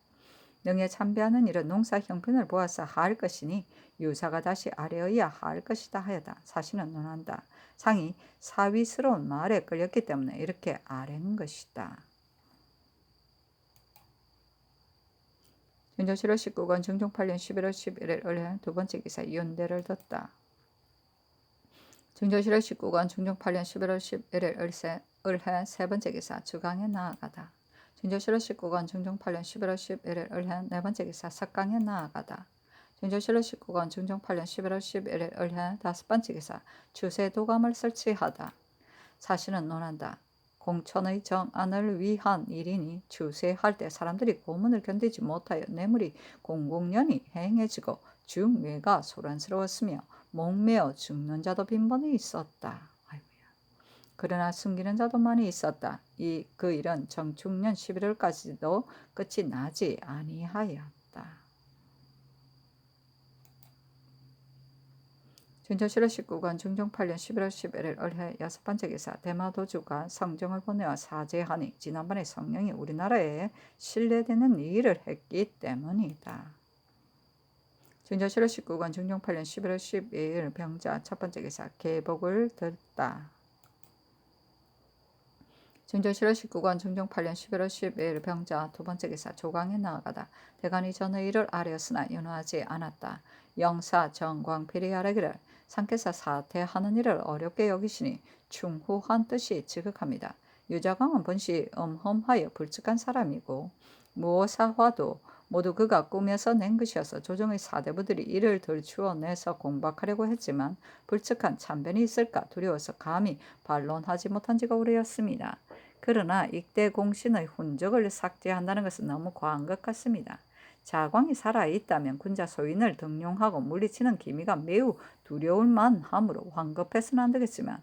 A: 능에 참배하는 일은 농사 형편을 보아서 할 것이니 유사가 다시 아뢰어야 할 것이다 하여다. 사실은 논한다. 상이 사위스러운 말에 끌렸기 때문에 이렇게 아뢰는 것이다. 중조실록 19권 중종 8년 11월 11일 을해 두 번째 기사 윤대를 뒀다. 중조실록 19권 중종 8년 11월 11일 을해 세 번째 기사 주강에 나아가다. 중조실록 19권 중종 8년 11월 11일 을해 네 번째 기사 석강에 나아가다. 중조실록 19권 중종 8년 11월 11일 을해 다섯 번째 기사 주세도감을 설치하다. 사실은 논한다. 공천의 정안을 위한 일이니 추세할 때 사람들이 고문을 견디지 못하여 뇌물이 공공연히 행해지고 중외가 소란스러웠으며 목매어 죽는 자도 빈번히 있었다. 그러나 숨기는 자도 많이 있었다. 그 일은 정축년 11월까지도 끝이 나지 아니하였다. 중조실록 19권 중종 8년 11월 11일 을해 여섯 번째 기사 대마도주가 성정을 보내어 사죄하니 지난번에 성령이 우리나라에 신뢰되는 일을 했기 때문이다. 중조실록 19권 중종 8년 11월 12일 병자 첫 번째 기사 계복을 듣다. 중조실록 19권 중종 8년 11월 12일 병자 두 번째 기사 조강에 나아가다. 대간이 전의 일을 아뢰었으나 윤호하지 않았다. 영사 정광필이 아뢰기를 상께서 사퇴하는 일을 어렵게 여기시니 충후한 뜻이 지극합니다. 유자광은 본시 엄험하여 불측한 사람이고 무오사화도 모두 그가 꾸며서 낸 것이어서 조정의 사대부들이 이를 들추어내서 공박하려고 했지만 불측한 참변이 있을까 두려워서 감히 반론하지 못한 지가 오래였습니다. 그러나 익대 공신의 훈적을 삭제한다는 것은 너무 과한 것 같습니다. 자광이 살아있다면 군자 소인을 등용하고 물리치는 기미가 매우 두려울 만하므로 황급해서는 안 되겠지만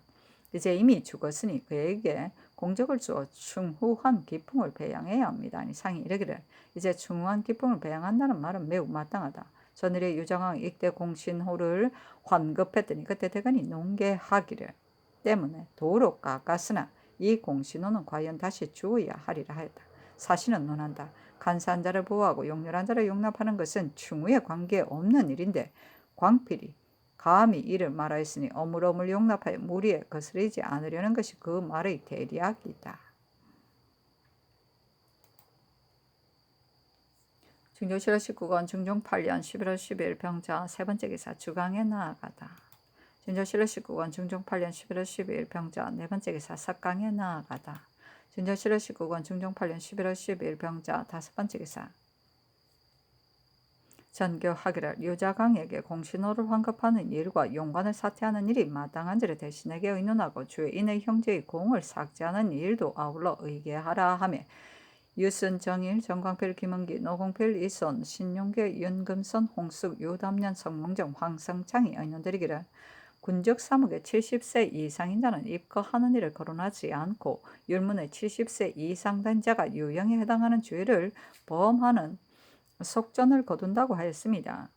A: 이제 이미 죽었으니 그에게 공적을 주어 충후한 기풍을 배양해야 합니다. 아니 상이 이르기를 이제 충후한 기풍을 배양한다는 말은 매우 마땅하다. 전일의 유정왕 익대 공신호를 환급했더니 그때 대간이 농계하기를 때문에 도로 깎았으나 이 공신호는 과연 다시 주어야 하리라 하였다. 사실은 논한다. 간사한 자를 보호하고 용렬한 자를 용납하는 것은 충후에 관계없는 일인데 광필이 감히 이를 말하였으니 어물어물 용납하여 무리에 거스르지 않으려는 것이 그 말의 대략이다. 중조실록 19권 중종 8년 11월 10일 병자 세 번째 기사 주강에 나아가다. 중조실록 19권 중종 8년 11월 12일 병자 네 번째 기사 석강에 나아가다. 중전실화 19권 중종 8년 11월 10일 병자 5번째 기사. 전교하기를 유자강에게 공신호를 환급하는 일과 용관을 사퇴하는 일이 마땅한지를 대신에게 의논하고 주인의 형제의 공을 삭제하는 일도 아울러 의계하라 하며 유순, 정일, 정광필, 김은기, 노공필, 이손, 신용계, 윤금선, 홍숙, 유담년, 성몽정, 황성창이 의논드리기를 군적 사무에 70세 이상인 자는 입거하는 일을 거론하지 않고 율문의 70세 이상 된 자가 유형에 해당하는 죄를 범하는 속전을 거둔다고 하였습니다.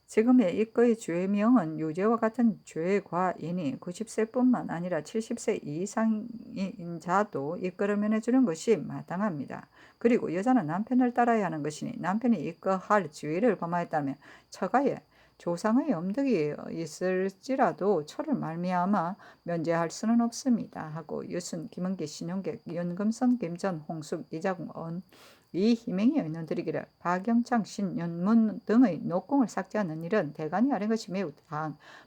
A: 지금의 입거의 죄명은 유죄와 같은 죄과이니 90세뿐만 아니라 70세 이상인 자도 입거를 면해주는 것이 마땅합니다. 그리고 여자는 남편을 따라야 하는 것이니 남편이 입거할 죄를 범하였다면 처가에 조상의 엄덕이 있을지라도 처를 말미암아 면제할 수는 없습니다. 하고 유순, 김은기, 신용객, 윤금선, 김전, 홍숙, 이자궁, 이희명이 의논드리기를 박영창, 신윤문 등의 녹공을 삭제하는 일은 대간이 하는 것이 매우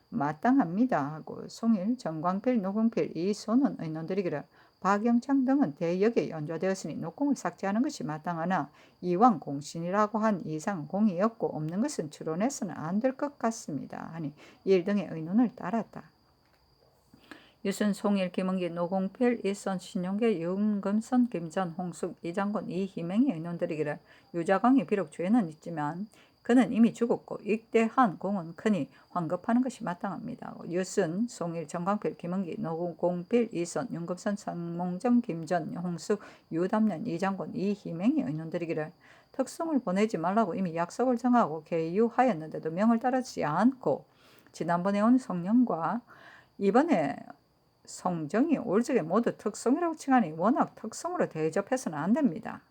A: 마땅합니다. 하고 송일, 정광필, 노공필, 이손은 의논드리기를 박영창 등은 대역에 연좌되었으니 녹공을 삭제하는 것이 마땅하나 이왕 공신이라고 한 이상 공이 없고 없는 것은 추론해서는 안 될 것 같습니다. 하니 일 등의 의논을 따랐다. 유순, 송일, 김은기, 노공필, 이선, 신용계, 윤금선, 김전, 홍숙, 이장군, 이희명이 의논드리기를 유자광이 비록 죄는 있지만 그는 이미 죽었고 익대한 공은 크니 환급하는 것이 마땅합니다. 유순, 송일, 정광필, 김은기, 노공필, 이선, 윤금선, 성몽정, 김전, 홍숙, 유담년, 이장군, 이희명이 의논드리기를 특송을 보내지 말라고 이미 약속을 정하고 계유하였는데도 명을 따르지 않고 지난번에 온 성령과 이번에 성정이 올적에 모두 특송이라고 칭하니 워낙 특송으로 대접해서는 안 됩니다.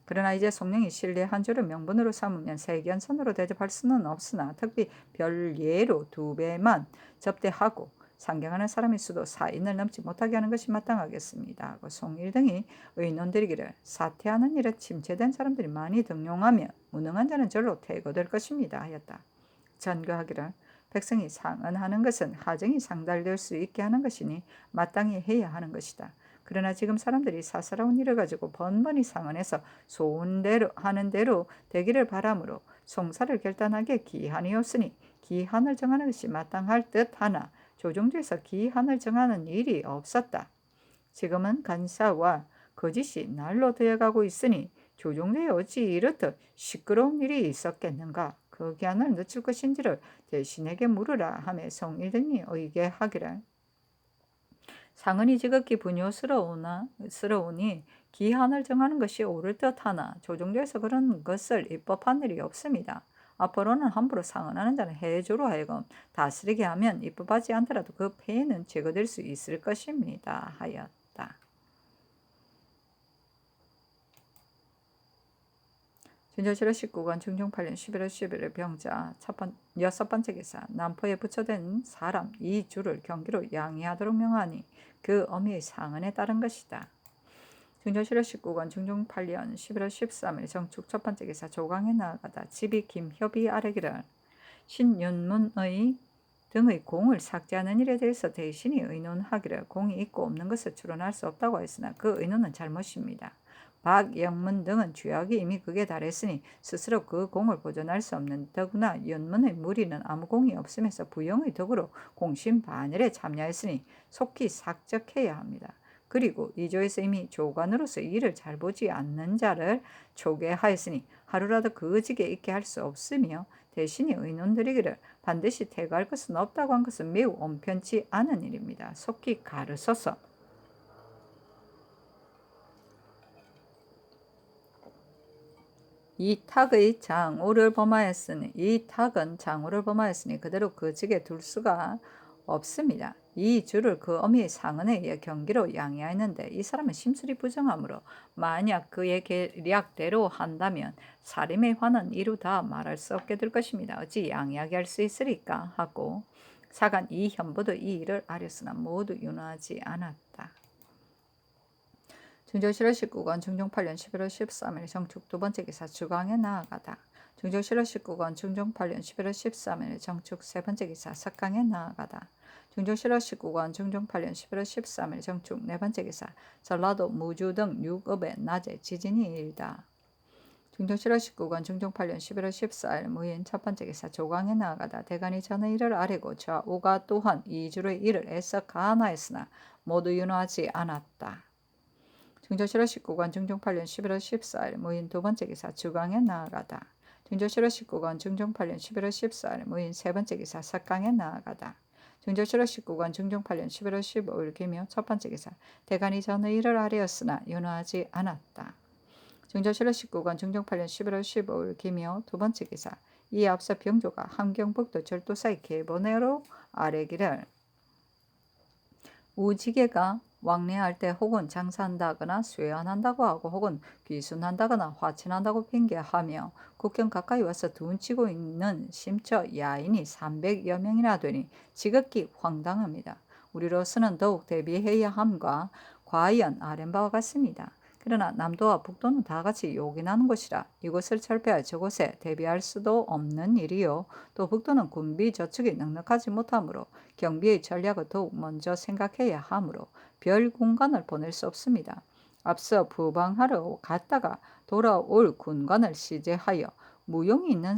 A: 그러나 이제 성령이 신뢰 한 주를 명분으로 삼으면 세견선으로 대접할 수는 없으나 특히 별예로 2배만 접대하고 상경하는 사람의 수도 4인을 넘지 못하게 하는 것이 마땅하겠습니다. 하고 송일 등이 의논드리기를 사퇴하는 일에 침체된 사람들이 많이 등용하며 무능한 자는 절로 퇴거될 것입니다. 하였다. 전교하기를 백성이 상언하는 것은 하정이 상달될 수 있게 하는 것이니 마땅히 해야 하는 것이다. 그러나 지금 사람들이 사사로운 일을 가지고 번번이 상언해서 소원대로 하는 대로 되기를 바라므로 송사를 결단하게 기한이 없으니 기한을 정하는 것이 마땅할 듯하나 조정주에서 기한을 정하는 일이 없었다. 지금은 간사와 거짓이 날로 되어가고 있으니 조정주에 어찌 이렇듯 시끄러운 일이 있었겠는가? 그 기한을 늦출 것인지를 대신에게 물으라 하며 성일 등이 의계하기를 상언이 지극히 분요스러우니 기한을 정하는 것이 옳을 듯하나 조정조에서 그런 것을 입법한 일이 없습니다. 앞으로는 함부로 상언하는 자는 해조로 하여금 다스리게 하면 입법하지 않더라도 그 폐해는 제거될 수 있을 것입니다. 하였다. 준조실화 19권 중종 8년 11월 11일 병자 6번째 기사. 남포에 부처된 사람 이 주를 경기로 양해하도록 명하니 그 어미의 상언에 따른 것이다. 준조실화 19권 중종 8년 11월 13일 정축 첫 번째 기사. 조강에 나아가다 집이 김협이 아뢰기를 신윤문의 등의 공을 삭제하는 일에 대해서 대신이 의논하기를 공이 있고 없는 것을 추론할 수 없다고 했으나 그 의논은 잘못입니다. 박영문 등은 죄악이 이미 극에 달했으니 스스로 그 공을 보존할 수 없는 더구나 윤문의 무리는 아무 공이 없으면서 부영의 덕으로 공신반열에 참여했으니 속히 삭적해야 합니다. 그리고 이조에서 이미 조관으로서 일을 잘 보지 않는 자를 초계하였으니 하루라도 그 직에 있게 할 수 없으며 대신이 의논드리기를 반드시 퇴거할 것은 없다고 한 것은 매우 온편치 않은 일입니다. 속히 가르쳐서 이 탁의 장우를 범하였으니 이 탁은 장우를 범하였으니 그대로 그 직에 둘 수가 없습니다. 이 주를 그 어미의 상언에 의해 경기로 양해하였는데 이 사람은 심술이 부정하므로 만약 그의 계략대로 한다면 살인의 환은 이루다 말할 수 없게 될 것입니다. 어찌 양해하게 할 수 있으리까 하고 사간 이 현보도 이 일을 아렸으나 모두 윤호하지 않았다. 중조실화 19권 중종 8년 11월 13일 정축 두 번째 기사. 주강에 나아가다. 중조실화 19권 중종 8년 11월 13일 정축 세 번째 기사. 석강에 나아가다. 중종실화 19권 중종 8년 11월 13일 정축 네 번째 기사 전라도 무주 등 6읍에 낮에 지진이 일다. 중종실화 19권 중종 8년 11월 14일 무인 첫 번째 기사 조강에 나아가다 대간이 전의 일을 아래고 좌우가 또한 이주의 일을 애써 가하나였으나 모두 윤호하지 않았다. 중종실화 19권 중종 8년 11월 14일 무인 두 번째 기사 주강에 나아가다. 중종실화 19권 중종 8년 11월 14일 무인 세 번째 기사 석강에 나아가다. 중종실화 19권 중종 8년 11월 15일 기묘 첫 번째 기사 대간이 전의 일을 아래였으나 윤호하지 않았다. 중종실화 19권 중종 8년 11월 15일 기묘 두 번째 기사 이 앞서 병조가 함경북도 절도사의 계보내로 아래기를 우지개가 왕래할 때 혹은 장사한다거나 쇠안한다고 하고 혹은 귀순한다거나 화친한다고 핑계하며 국경 가까이 와서 둔치고 있는 심처 야인이 300여 명이나 되니 지극히 황당합니다. 우리로서는 더욱 대비해야 함과 과연 아랜 바와 같습니다. 그러나 남도와 북도는 다같이 요긴하는 곳이라 이곳을 철폐할 저곳에 대비할 수도 없는 일이요. 또 북도는 군비 저축이 넉넉하지 못하므로 경비의 전략을 더욱 먼저 생각해야 하므로 별 군관을 보낼 수 없습니다. 앞서 부방하러 갔다가 돌아올 군관을 시제하여 무용이 있는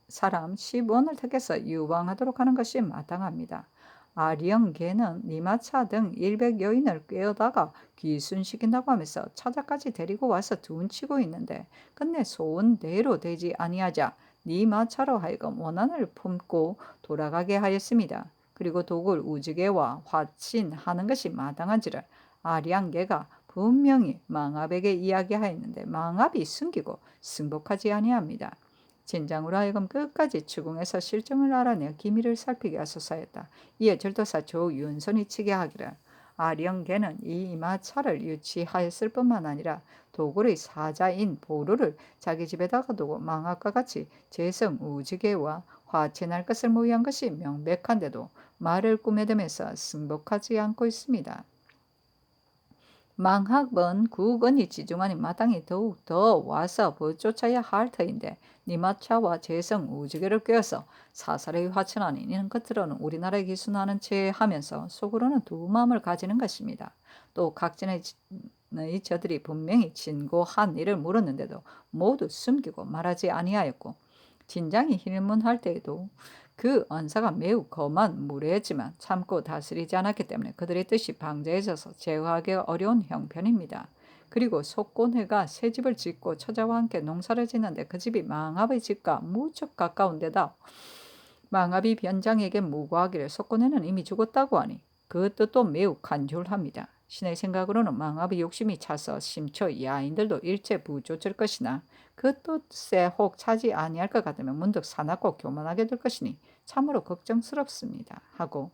A: 사람 10원을 택해서 유방하도록 하는 것이 마땅합니다. 아령계는 니마차 등 100여인을 꿰어다가 귀순시킨다고 하면서 차자까지 데리고 와서 둔치고 있는데 끝내 소원대로 되지 아니하자 니마차로 하여금 원한을 품고 돌아가게 하였습니다. 그리고 독을 우지개와 화친하는 것이 마땅한지를 아량계가 분명히 망압에게 이야기하였는데 망압이 숨기고 승복하지 아니합니다. 진장으로 하여금 끝까지 추궁해서 실정을 알아내 기밀을 살피게 하소서였다. 이에 절도사 조윤손이 치게 하기를 아령계는 이 마차를 유치하였을 뿐만 아니라 도굴의 사자인 보루를 자기 집에다가 두고 망압과 같이 재성 우지개와 화친할 것을 모의한 것이 명백한데도 말을 꾸며대면서 승복하지 않고 있습니다. 망학은 국언이 지중하니 마땅히 더욱 더 와서 벗쫓아야 할 터인데 니마차와 재성 우지개를 꿰어서 사사를 화친하니 이는 겉으로는 우리나라에 기순하는 채 하면서 속으로는 두 마음을 가지는 것입니다. 또 각진의 저들이 분명히 진고한 일을 물었는데도 모두 숨기고 말하지 아니하였고 진장이 힐문할 때에도 그 언사가 매우 검한 무례했지만 참고 다스리지 않았기 때문에 그들의 뜻이 방자해져서 제어하기 어려운 형편입니다. 그리고 속곤회가 새 집을 짓고 처자와 함께 농사를 짓는데 그 집이 망압의 집과 무척 가까운 데다 망압이 변장에게 무고하기를 속곤회는 이미 죽었다고 하니 그 뜻도 매우 간절합니다. 신의 생각으로는 망압의 욕심이 차서 심처 야인들도 일체 부쫓을 것이나 그 뜻에 혹 차지 아니할 것 같으면 문득 사납고 교만하게 될 것이니 참으로 걱정스럽습니다. 하고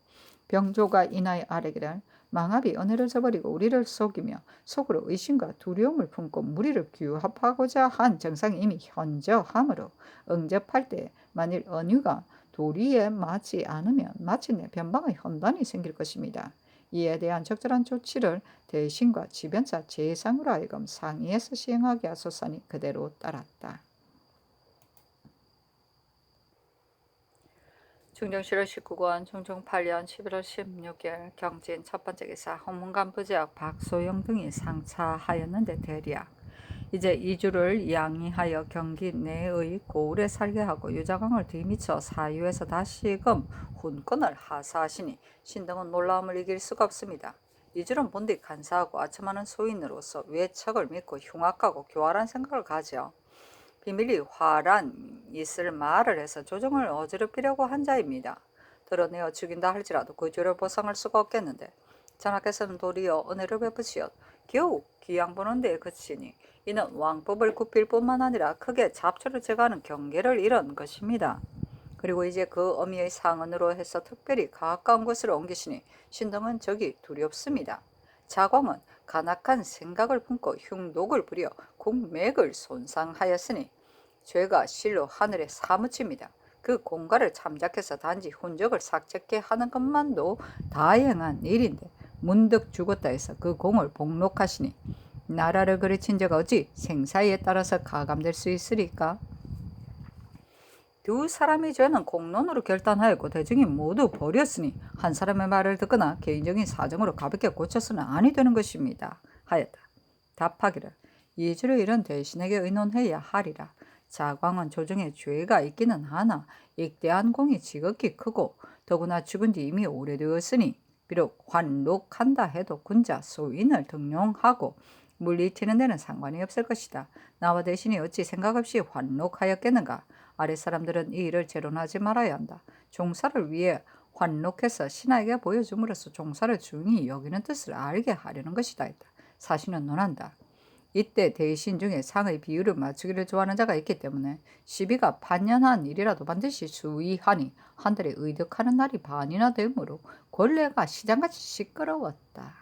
A: 병조가 인하여 아뢰기를 망압이 은혜를 저버리고 우리를 속이며 속으로 의심과 두려움을 품고 무리를 규합하고자 한 정상이 이미 현저하므로 응접할 때 만일 언유가 도리에 맞지 않으면 마침내 변방의 혼란이 생길 것입니다. 이에 대한 적절한 조치를 대신과 지변사 재상으로 하여금 상의해서 시행하게 하소서니 그대로 따랐다. 중종실화 19권 중종 8년 11월 16일 경진 첫 번째 기사 홍문관 부지역 박소영 등이 상차하였는데 대략 이제 이주를 양이하여 경기 내의 고을에 살게 하고 유자광을 뒤미쳐 사유에서 다시금 훈권을 하사하시니 신등은 놀라움을 이길 수가 없습니다. 이주는 본디 간사하고 아첨하는 소인으로서 외척을 믿고 흉악하고 교활한 생각을 가져 비밀리 화란 있을 말을 해서 조정을 어지럽히려고 한 자입니다. 드러내어 죽인다 할지라도 그 죄를 보상할 수가 없겠는데 전하께서는 도리어 은혜를 베푸시어 겨우 귀양 보는 데에 그치니 이는 왕법을 굽힐 뿐만 아니라 크게 잡초를 제거하는 경계를 잃은 것입니다. 그리고 이제 그 어미의 상언으로 해서 특별히 가까운 곳으로 옮기시니 신등은 적이 두렵습니다. 자광은 간악한 생각을 품고 흉독을 부려 국맥을 손상하였으니 죄가 실로 하늘에 사무칩니다. 그 공갈을 참작해서 단지 훈적을 삭제케 하는 것만도 다행한 일인데 문득 죽었다 해서 그 공을 복록하시니 나라를 그르친 자가 어찌 생사에 따라서 가감될 수 있으리까? 두 사람의 죄는 공론으로 결단하였고 대중이 모두 버렸으니 한 사람의 말을 듣거나 개인적인 사정으로 가볍게 고쳐서는 아니 되는 것입니다. 하였다. 답하기를 이주로 이런 대신에게 의논해야 하리라. 자광은 조정에 죄가 있기는 하나 익대한 공이 지극히 크고 더구나 죽은 지 이미 오래되었으니 비록 환록한다 해도 군자 소인을 등용하고 물리치는 데는 상관이 없을 것이다. 나와 대신이 어찌 생각 없이 환록하였겠는가. 아래 사람들은 이 일을 재론하지 말아야 한다. 종사를 위해 환록해서 신하에게 보여줌으로써 종사를 중히 여기는 뜻을 알게 하려는 것이다. 사신은 논한다. 이때 대신 중에 상의 비율을 맞추기를 좋아하는 자가 있기 때문에 시비가 반년한 일이라도 반드시 수위하니 한 달에 의득하는 날이 반이나 되므로 권례가 시장같이 시끄러웠다.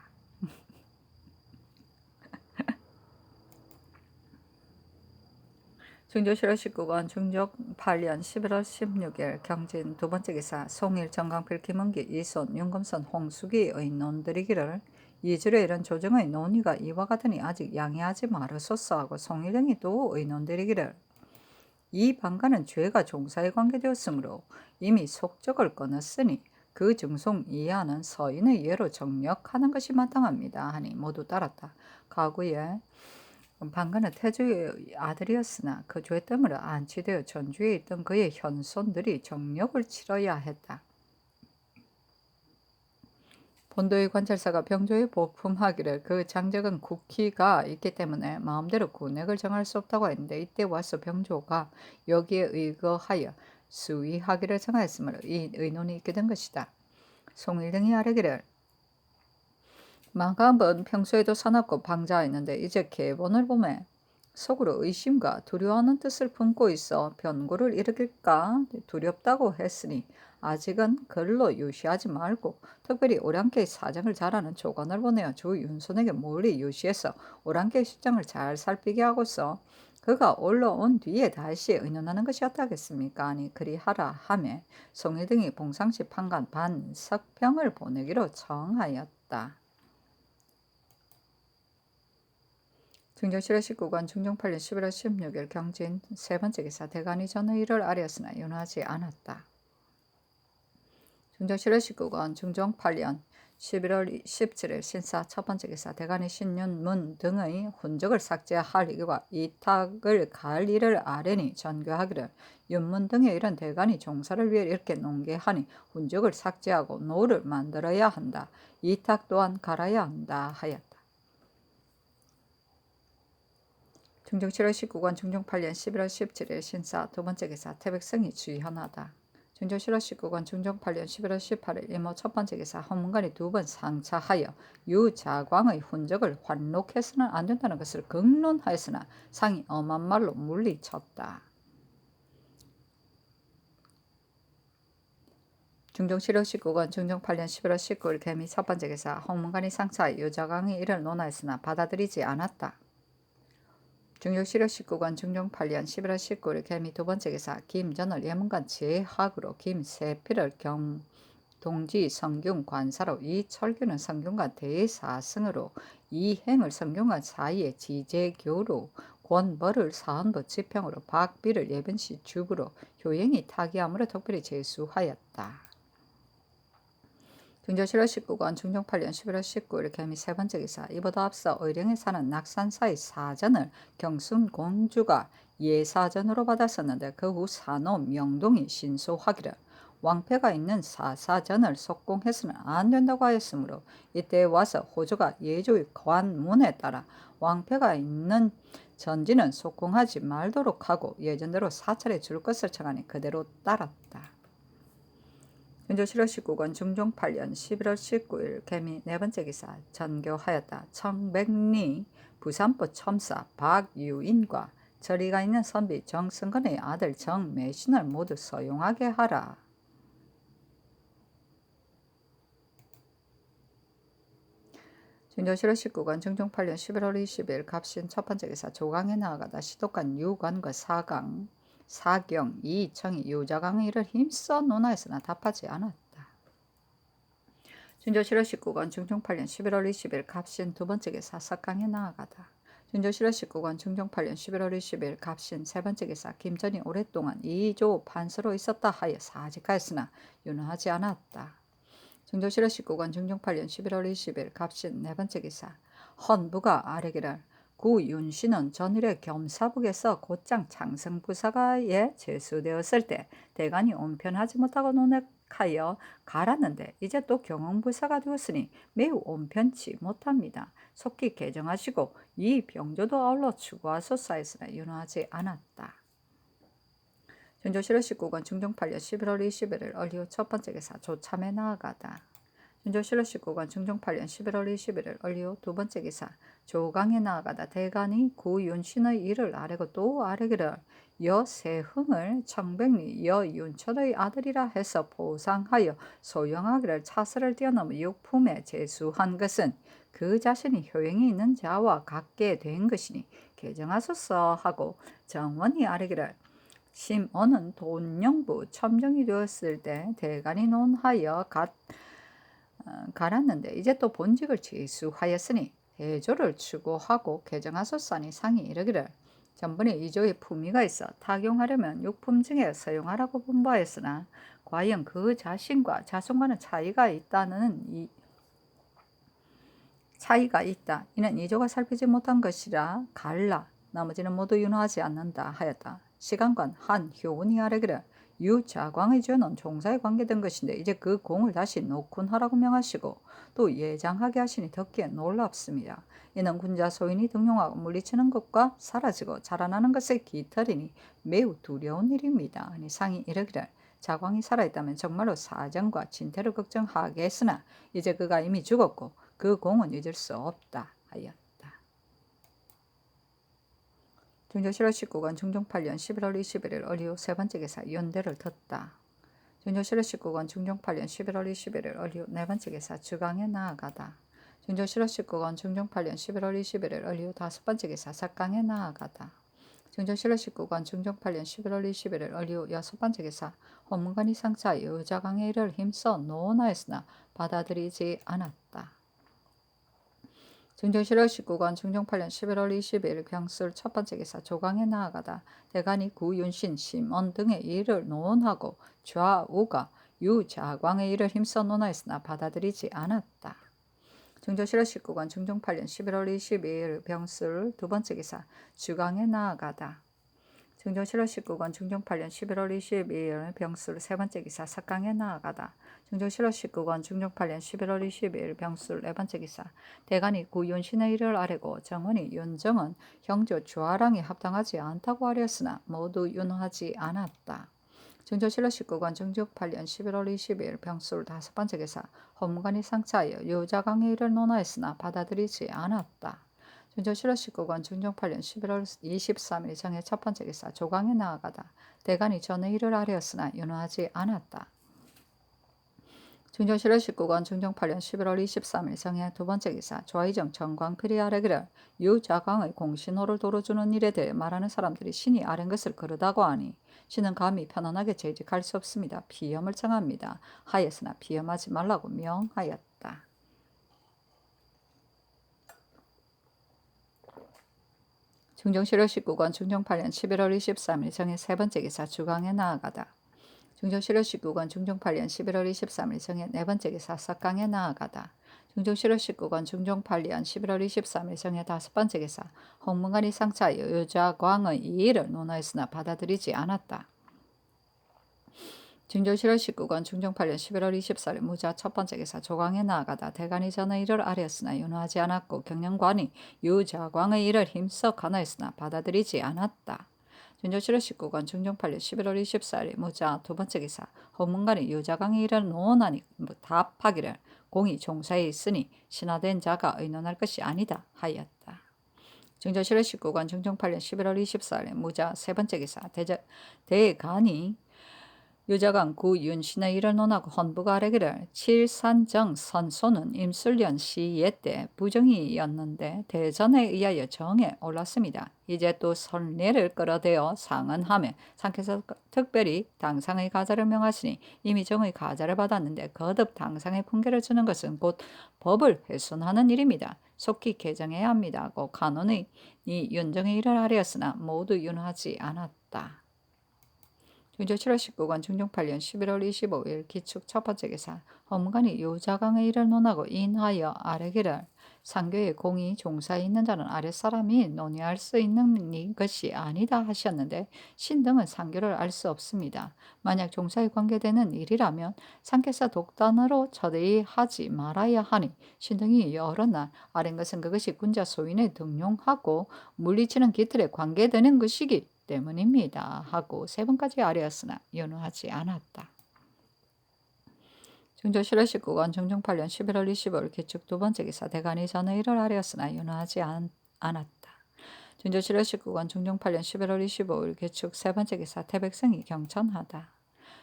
A: 중조실화 19권 중종 8년 11월 16일 경진 두 번째 기사 송일 정강필 김은기 이손 윤금선 홍수기의 논드리기를 이주의 이런 조정의 논의가 이와 같으니 아직 양해하지 말으소서 하고 송일령이 또 의논드리기를 이 방가는 죄가 종사에 관계되었으므로 이미 속적을 끊었으니 그 증송 이하는 서인의 예로 정력하는 것이 마땅합니다 하니 모두 따랐다. 가구에 방가는 태주의 아들이었으나 그 죄 때문에 안치되어 전주에 있던 그의 현손들이 정력을 치러야 했다. 본도의 관찰사가 병조에 보품하기를 그 장적은 국희가 있기 때문에 마음대로 군액을 정할 수 없다고 했는데 이때 와서 병조가 여기에 의거하여 수의하기를 정하였으므로 이 의논이 있게 된 것이다. 송일등이 아뢰기를 마감은 평소에도 사납고 방자했는데 이제 계본을 보매 속으로 의심과 두려워하는 뜻을 품고 있어 변고를 일으킬까 두렵다고 했으니 아직은 글로 유시하지 말고 특별히 오량캐의 사정을 잘 아는 조관을 보내어 주 윤손에게 몰리 유시해서 오량캐의 실정을 잘 살피게 하고서 그가 올라온 뒤에 다시 의논하는 것이 어떻겠습니까? 아니 그리하라 하매 송일 등이 봉상시 판관 반석평을 보내기로 청하였다. 중정실화 19권 중종 8년 11월 16일 경진 세 번째 기사 대간이 전의 일을 아뢰었으나 윤하지 않았다. 중정실화 19권 중종 8년 11월 17일 신사 첫 번째 기사 대간이 신윤문 등의 훈적을 삭제할 일과 이탁을 갈 일을 아뢰니 전교하기를 윤문 등의 일은 대간이 종사를 위해 이렇게 농계하니 훈적을 삭제하고 노를 만들어야 한다. 이탁 또한 갈아야 한다 하였다. 중종 7월 19권 중종 8년 11월 17일 신사 두 번째 기사 태백성이 주의헌하다. 중종 7월 19권 중종 8년 11월 18일 이모 첫 번째 기사 헌문관이 두 번 상차하여 유자광의 훈적을 환록해서는 안 된다는 것을 극론하였으나 상이 엄한 말로 물리쳤다. 중종 7월 19권 중종 8년 11월 19일 개미 첫 번째 기사 헌문관이 상차하여 유자광의 일을 논하였으나 받아들이지 않았다. 중종 7월 19권 중종 8년 11월 19일 개미 두 번째 기사 김전을 예문관 제학으로 김세필을 경동지 성균 관사로 이철규는 성균관 대사승으로 이행을 성균관 사이에 지제교로 권벌을 사헌부 지평으로 박비를 예변시 주부로 효행이 타기함으로 특별히 제수하였다. 중종 7월 19권 중종 8년 11월 19일 개미 세 번째 기사 이보다 앞서 의령에 사는 낙산사의 사전을 경순공주가 예사전으로 받았었는데 그 후 산호 명동이 신소하기를 왕패가 있는 사사전을 속공해서는 안 된다고 하였으므로 이때 와서 호조가 예조의 관문에 따라 왕패가 있는 전지는 속공하지 말도록 하고 예전대로 사찰에 줄 것을 청하니 그대로 따랐다. 중종 7월 19권 중종 8년 11월 19일 개미 네 번째 기사 전교하였다. 청백리 부산부 첨사 박유인과 저리가 있는 선비 정승건의 아들 정매신을 모두 서용하게 하라. 중종 7월 19권 중종 8년 11월 20일 갑신 첫 번째 기사 조강에 나아가다 시독관 유관과 사경 이청이 유자강의 일을 힘써 논하였으나 답하지 않았다. 중종 7월 19권 중종 8년 11월 20일 갑신 두 번째 기사 석강에 나아가다. 증조실호 19관 중종 8년 11월 20일 갑신 세 번째 기사 김전이 오랫동안 2조 판서로 있었다 하여 사직하였으나 윤허하지 않았다. 증조실호 19관 중종 8년 11월 20일 갑신 네 번째 기사 헌부가 아뢰기를 구 윤씨는 전일에 겸사북에서 곧장 창성부사가에 제수되었을 때 대간이 온편하지 못하고 논핵하여 갈았는데 이제 또 경흥부사가 되었으니 매우 온편치 못합니다. 속히 개정하시고 이 병조도 아울러 추구하소서 했으나 윤허하지 않았다. 준조실호 19권 중종 8년 11월 21일 얼리후 첫 번째 기사 조참에 나아가다. 준조실호 19권 중종 8년 11월 21일 얼리후 두 번째 기사 조강에 나아가다. 대간이 구윤신의 일을 아뢰고 또 아뢰기를 여세흥을 청백리 여윤천의 아들이라 해서 보상하여 소영하기를 차서를 뛰어넘어 육품에 제수한 것은 그 자신이 효행이 있는 자와 같게 된 것이니 개정하소서 하고 정원이 아뢰기를 심언은 돈영부 첨정이 되었을 때 대간이 논하여 갈았는데 이제 또 본직을 제수하였으니 대조를 추구하고 개정하소서니 상이 이르기를 전번에 이조의 품위가 있어 타경하려면 육품 중에 사용하라고 분부하였으나 과연 그 자신과 자손과는 차이가 있다. 이는 이조가 살피지 못한 것이라 갈라 나머지는 모두 윤허하지 않는다 하였다. 시간관 한효운이 아뢰기를 유자광의 죄는 종사에 관계된 것인데 이제 그 공을 다시 녹훈하라고 명하시고 또 예장하게 하시니 듣기에 놀랍습니다. 이는 군자 소인이 등용하고 물리치는 것과 사라지고 자라나는 것의 깃털이니 매우 두려운 일입니다. 아니 상이 이르기를 자광이 살아있다면 정말로 사정과 진태를 걱정하게 했으나 이제 그가 이미 죽었고 그 공은 잊을 수 없다 하였다. 준조실호 19권 중종 8년 11월 21일 얼리후 세 번째 기사 연대를 듣다. 준조실호 19권 중종 8년 11월 21일 얼리후 네 번째 기사 주강에 나아가다. 준조실호 19권 중종 8년 11월 21일 얼리후 다섯 번째 기사 석강에 나아가다. 증조실호 19권 중종 8년 11월 21일 얼리후 여섯 번째 기사 헌문관이 상차 여자강의 일을 힘써 논하였으나 받아들이지 않았다. 증조실호 19권 중종 8년 11월 20일 병술 첫 번째 기사 조강에 나아가다. 대간이 구윤신, 심언 등의 일을 논하고 좌우가 유자광의 일을 힘써 논하였으나 받아들이지 않았다. 증조실호 19권 중종 8년 11월 22일 병술 두 번째 기사 주강에 나아가다. 증조실호 19권 중종 8년 11월 22일 병술 세 번째 기사 석강에 나아가다. 증조실호 19권 중종 8년 11월 22일 병술 네 번째 기사 대간이 구윤신의 일을 아뢰고 정원이 윤정은 형조 주하랑이 합당하지 않다고 아뢰었으나 모두 윤허하지 않았다. 증조실호 19권 중종 8년 11월 22일 병술 다섯 번째 기사 헌문관이 상차하여 유자강의 일을 논하였으나 받아들이지 않았다. 증조실호 19권 중종 8년 11월 23일 정의 첫 번째 기사 조강에 나아가다. 대간이 전의 일을 아뢰었으나 윤허하지 않았다. 증조실호 19권 중종 8년 11월 23일 정의 두 번째 기사 조의정 정광필이 아뢰기를 유자광의 공신호를 도로주는 일에 대해 말하는 사람들이 신이 아뢰는 것을 그르다고 하니 신은 감히 편안하게 재직할 수 없습니다. 비염을 청합니다. 하였으나 비염하지 말라고 명하였다. 증조실호 19권 중종 8년 11월 23일 정의 세 번째 기사 주강에 나아가다. 증조실호 19권 중종 8년 11월 23일 정의 네 번째 기사 석강에 나아가다. 증조실호 19권 중종 8년 11월 23일 정의 다섯 번째 기사 헌문관이 상차하여 유자광의 이 일을 논하였으나 받아들이지 않았다. 증조실호 19권 중종 8년 11월 24일 무자 첫 번째 기사 조광에 나아가다. 대간이 전의 일을 아뢰었으나 윤허하지 않았고 경영관이 유자광의 일을 힘써 간하였으나 받아들이지 않았다. 증조실호 19권 중종 8년 11월 24일 무자 두 번째 기사 헌문관이 유자광의 일을 논하니 답하기를 공이 종사에 있으니 신하된 자가 의논할 것이 아니다 하였다. 증조실호 19권 중종 8년 11월 24일 무자 세 번째 기사 대간이 유자강 구 윤신의 일을 논하고 헌부가 아래기를 칠산정 선소는 임술련 시예 때 부정이었는데 대전에 의하여 정에 올랐습니다. 이제 또 선례를 끌어대어 상언하며 상께서 특별히 당상의 가자를 명하시니 이미 정의 가자를 받았는데 거듭 당상의 풍계를 주는 것은 곧 법을 훼손하는 일입니다. 속히 개정해야 합니다 하고 간언의 이 윤정의 일을 아뢰었으나 모두 윤하지 않았다. 중조 7월 19권 중종 8년 11월 25일 기축 첫 번째 기사 헌문관이 유자강의 일을 논하고 인하여 아뢰기를 상교의 공이 종사에 있는 자는 아랫사람이 논의할 수 있는 것이 아니다 하셨는데 신등은 상교를 알 수 없습니다. 만약 종사에 관계되는 일이라면 상께서 독단으로 처대히 하지 말아야 하니 신등이 여러 날 아랜 것은 그것이 군자 소인에 등용하고 물리치는 기틀에 관계되는 것이기 때문입니다. 하고 세 번까지 아뢰었으나 연호하지 않았다. 중조 7월 19권 중종 8년 11월 25일 기축 두 번째 기사 대간이 전의 일을 아뢰었으나 연호하지 않았다. 중조 7월 19권 중종 8년 11월 25일 기축 세 번째 기사 태백성이 경천하다.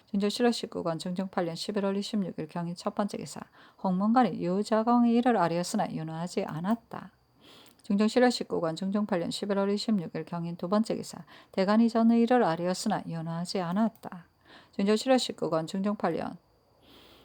A: 중조 7월 19권 중종 8년 11월 26일 경인 첫 번째 기사 홍문관이 유자광의 일을 아뢰었으나 연호하지 않았다. 중종 7월 19권 중종 8년 11월 26일 경인 두 번째 기사 대간이 전의 일을 아뢰었으나 연호하지 않았다. 중종 7월 19권 중종 8년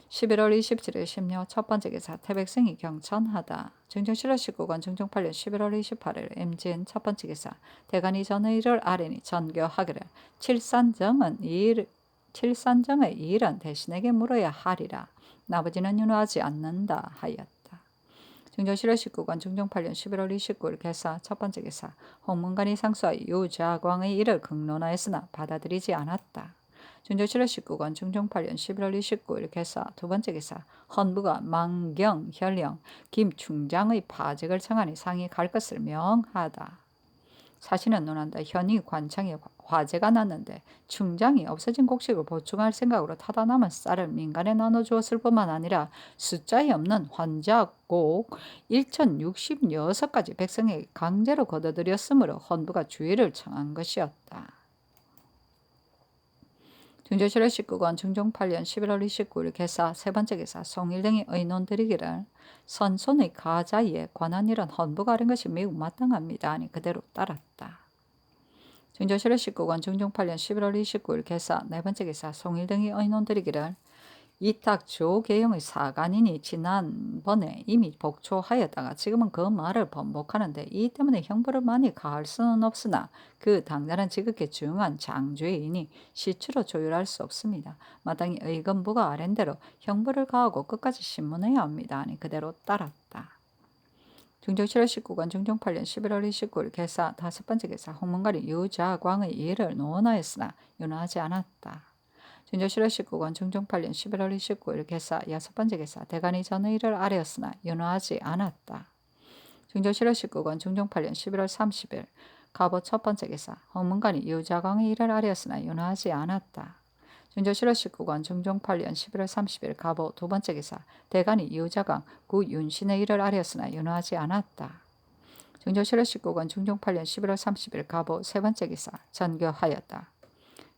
A: 11월 27일 심려 첫 번째 기사 태백성이 경천하다. 중종 7월 19권 중종 8년 11월 28일 임진 첫 번째 기사 대간이 전의 일을 아뢰니 전교하기를 칠산정의 이 일은 대신에게 물어야 하리라. 나머지는 윤호하지 않는다 하였다. 중조 7월 19권 중종 8년 11월 29일 개사 첫 번째 기사 홍문관이 상수하여 유자광의 일을 극론하였으나 받아들이지 않았다. 중조 7월 19권 중종 8년 11월 29일 개사 두 번째 기사 헌부가 망경, 현령, 김충장의 파직을 청하니 상이 갈 것을 명하다. 사신은 논한다. 현이 관창에 화재가 났는데 충장이 없어진 곡식을 보충할 생각으로 타다 남은 쌀을 민간에 나눠주었을 뿐만 아니라 숫자에 없는 환자곡 1066가지 백성에게 강제로 거둬들였으므로 헌부가 주의를 청한 것이었다. 중조 7월 19권 중종 8년 11월 29일 개사 세 번째 기사 송일 등이 의논드리기를 선손의 가자에 관한 일은 헌부가 하는 것이 매우 마땅합니다. 하니 그대로 따랐다. 중조 7월 19권 중종 8년 11월 29일 개사 네 번째 기사 송일 등이 의논드리기를 이탁 조계영의 사간이니 지난번에 이미 복초하였다가 지금은 그 말을 번복하는데 이 때문에 형벌을 많이 가할 수는 없으나 그 당자는 지극히 중요한 장죄이니 시추로 조율할 수 없습니다. 마땅히 의건부가 아랜대로 형벌을 가하고 끝까지 신문해야 합니다. 하니 그대로 따랐다. 중종 7월 19권 중종 8년 11월 29일 개사 다섯 번째 개사 홍문관이 유자광의 일을 논하였으나 윤하지 않았다. 중조 7월 19권 중종 8년 11월 29일 개사 여섯 번째 개사 대간이 전의 일을 아뢰었으나 윤호하지 않았다. 중조 7월 19권 중종 8년 11월 30일 갑오 첫 번째 개사 홍문관이 유자광의 일을 아뢰었으나 윤호하지 않았다. 중조 7월 19권 중종 8년 11월 30일 갑오 두 번째 기사 대간이 유자광 구 윤신의 일을 아뢰었으나 윤호하지 않았다. 중조 7월 19권 중종 8년 11월 30일 갑오 세 번째 기사 전교하였다.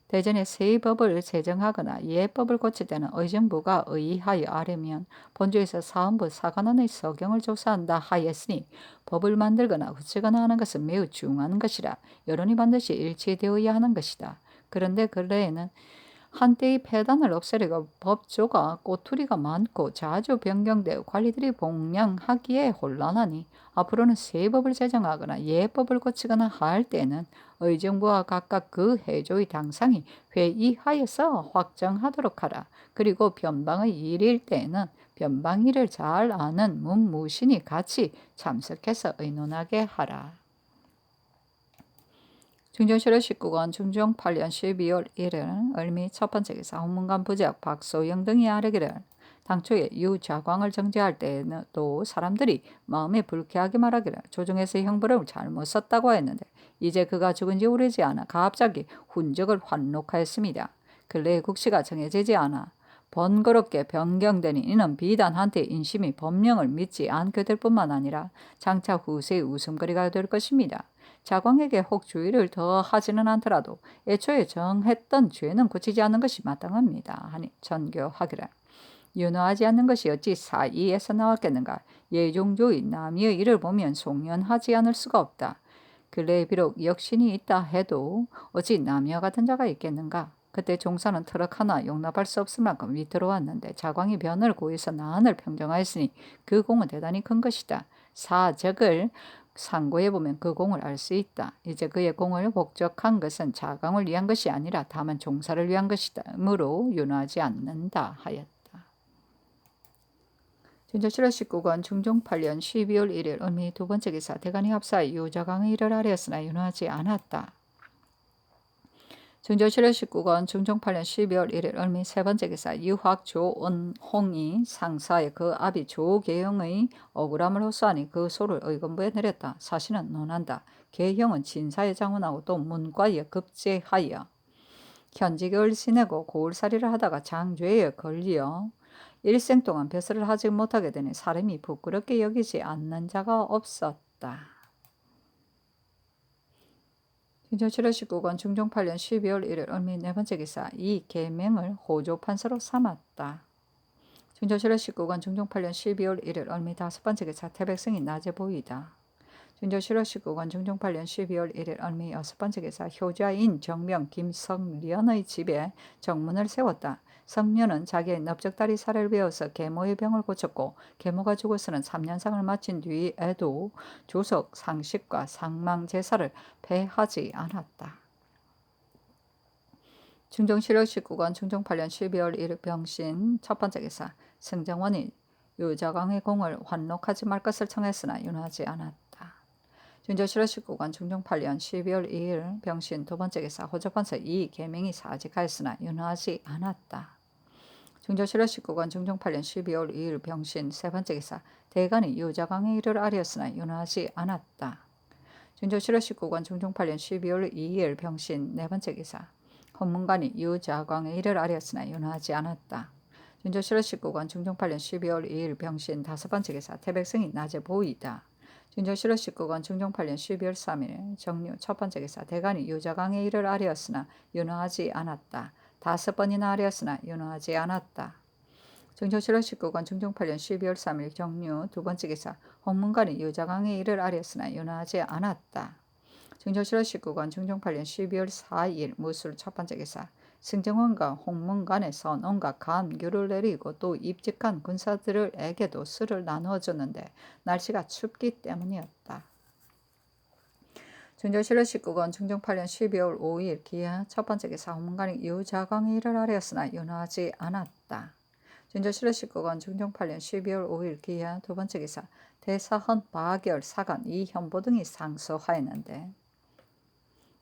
A: 대전에 세법을 제정하거나 예법을 고칠 때는 의정부가 의의하여 아뢰면 본주에서 사헌부 사관원의 서경을 조사한다 하였으니 법을 만들거나 고치거나 하는 것은 매우 중요한 것이라 여론이 반드시 일치되어야 하는 것이다. 그런데 근래에는 한때의 폐단을 없애려고 법조가 꼬투리가 많고 자주 변경되어 관리들이 봉양하기에 혼란하니 앞으로는 새 법을 제정하거나 예법을 고치거나 할 때는 의정부와 각각 그 해조의 당상이 회의하여서 확정하도록 하라. 그리고 변방의 일일 때에는 변방일을 잘 아는 문무신이 같이 참석해서 의논하게 하라. 중종 7월 19권 중종 8년 12월 1일 을미 첫 번째 기사 홍문관 부작 박소영 등이 아뢰기를 당초에 유자광을 정죄할 때에는 또 사람들이 마음에 불쾌하게 말하기를 조정에서 형벌을 잘못 썼다고 했는데 이제 그가 죽은 지 오래지 않아 갑자기 훈적을 환록하였습니다. 근래에 국시가 정해지지 않아 번거롭게 변경되니 이는 비단 한때 인심이 법령을 믿지 않게 될 뿐만 아니라 장차 후세의 웃음거리가 될 것입니다. 자광에게 혹 주의를 더 하지는 않더라도 애초에 정했던 죄는 고치지 않는 것이 마땅합니다. 하니 전교하기를. 윤허하지 않는 것이 어찌 사이에서 나왔겠는가. 예종조의 남이의 일을 보면 송연하지 않을 수가 없다. 근래에 비록 역신이 있다 해도 어찌 남이와 같은 자가 있겠는가. 그때 종사는 트럭 하나 용납할 수 없을 만큼 위태로웠는데 자광이 변을 구해서 나한을 평정하였으니 그 공은 대단히 큰 것이다. 사적을 상고해보면 그 공을 알 수 있다. 이제 그의 공을 복적한 것은 자광을 위한 것이 아니라 다만 종사를 위한 것이다. 으므로 윤허하지 않는다 하였다. 준조실화 19권 중종 8년 12월 1일 을미 두 번째 기사 대간이 합사하여 유자강의 일을 아뢰었으나 윤허하지 않았다. 준조실화 19권 중종 8년 12월 1일 을미 세 번째 기사 유학 조은홍이 상사에 그 아비 조계형의 억울함을 호소하니 그 소를 의금부에 내렸다. 사실은 논한다. 계형은 진사에 장원하고 또 문과에 급제하여 현직을 지내고 고을살이를 하다가 장죄에 걸려 일생 동안 벼슬을 하지 못하게 되니 사람이 부끄럽게 여기지 않는 자가 없었다. 준조실화 19권 중종 8년 12월 1일 을미 네 번째 기사 이 계명을 호조 판서로 삼았다. 준조실화 19권 중종 8년 12월 1일 을미 다섯 번째 기사 태백성이 낮에 보이다. 준조실화 19권 중종 8년 12월 1일 을미 여섯 번째 기사 효자인 정명 김성련의 집에 정문을 세웠다. 성련은 자기의 넙적다리 살을 베어서 계모의 병을 고쳤고 계모가 죽어서는 3년상을 마친 뒤에도 조석 상식과 상망 제사를 폐하지 않았다. 중종실화 19권 중종 8년 12월 1일 병신 첫 번째 기사 승정원이 유자광의 공을 환록하지 말 것을 청했으나 윤하지 않았다. 준조실화 19권 중종 8년 12월 2일 병신 두 번째 기사 호조판서 이 계명이 사직하였으나 윤하지 않았다. 중조실화 19권 중종 8년 12월 2일 병신 세 번째 기사 대간이 유자광의 일을 아뢰었으나 윤하지 않았다. 중조실화 19권 중종 8년 12월 2일 병신 네 번째 기사 헌문관이 유자광의 일을 아뢰었으나 윤하지 않았다. 준조실화 19권 중종 8년 12월 2일 병신 다섯 번째 기사 태백성이 낮에 보이다. 준조실화 19권 중종 8년 12월 3일 정류 첫 번째 기사 대간이 유자광의 일을 아뢰었으나 윤허하지 않았다. 다섯 번이나 아뢰었으나 윤허하지 않았다. 정조실화 19권 중종 8년 12월 3일 정류 두 번째 기사 홍문관이 유자광의 일을 아뢰었으나 윤허하지 않았다. 정조실화 19권 중종 8년 12월 4일 무술 첫 번째 기사 승정원과 홍문관에서 온갖 감규를 내리고 또 입직한 군사들에게도 술을 나누어 줬는데 날씨가 춥기 때문이었다. 준조실화 19권 중종 8년 12월 5일 기하 첫 번째 기사 홍문관이 유자광의 일을 아뢰었으나 윤허하지 않았다. 준조실화 19권 중종 8년 12월 5일 기하 두 번째 기사 대사헌 바결 사관 이현보 등이 상소하였는데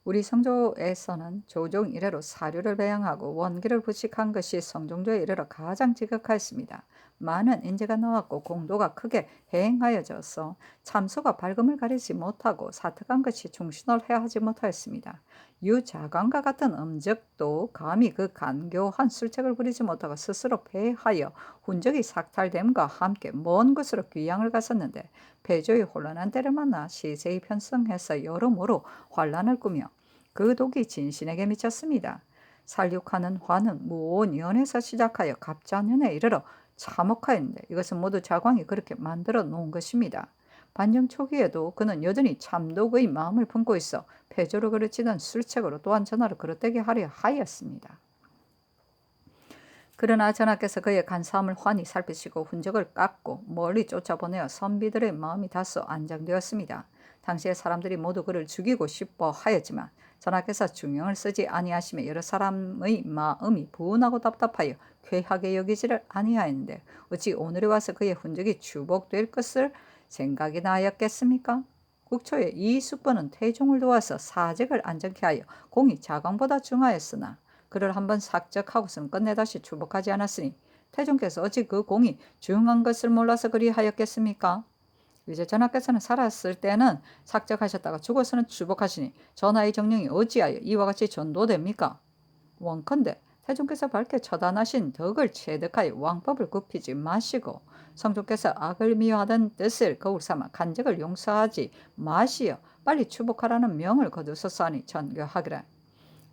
A: 우리 성조에서는 조종 이래로 사료를 배양하고 원기를 부식한 것이 성종조에 이르러 가장 지극하였습니다. 많은 인재가 나왔고 공도가 크게 행하여져서 참소가 발금을 가리지 못하고 사특한 것이 충신을 해하지 못하였습니다. 유자광과 같은 음적도 감히 그 간교한 술책을 부리지 못하고 스스로 패하여 훈적이 삭탈됨과 함께 먼 곳으로 귀양을 갔었는데 패조의 혼란한 때를 만나 시세히 편성해서 여러모로 환란을 꾸며 그 독이 진신에게 미쳤습니다. 살육하는 화는 무온연에서 시작하여 갑자년에 이르러 참혹하였는데 이것은 모두 자광이 그렇게 만들어 놓은 것입니다. 반정 초기에도 그는 여전히 참독의 마음을 품고 있어 패조로 그르치던 술책으로 또한 전하를 그릇되게 하려 하였습니다. 그러나 전하께서 그의 간사함을 환히 살피시고 훈적을 깎고 멀리 쫓아보내어 선비들의 마음이 다소 안정되었습니다. 당시에 사람들이 모두 그를 죽이고 싶어 하였지만 전하께서 중형을 쓰지 아니하시며 여러 사람의 마음이 분하고 답답하여 쾌하게 여기지를 아니하였는데 어찌 오늘에 와서 그의 훈적이 추복될 것을 생각이 나였겠습니까? 국초에 이 숙부는 태종을 도와서 사직을 안정케 하여 공이 자광보다 중하였으나 그를 한번 삭적하고서는 끝내 다시 추복하지 않았으니 태종께서 어찌 그 공이 중한 것을 몰라서 그리하였겠습니까? 이제 전하께서는 살았을 때는 삭적하셨다가 죽어서는 추복하시니 전하의 정령이 어찌하여 이와 같이 전도됩니까? 원컨대 태종께서 밝게 처단하신 덕을 체득하여 왕법을 굽히지 마시고 성조께서 악을 미워하던 뜻을 거울 삼아 간적을 용서하지 마시어 빨리 추복하라는 명을 거두었사니 전교하기를.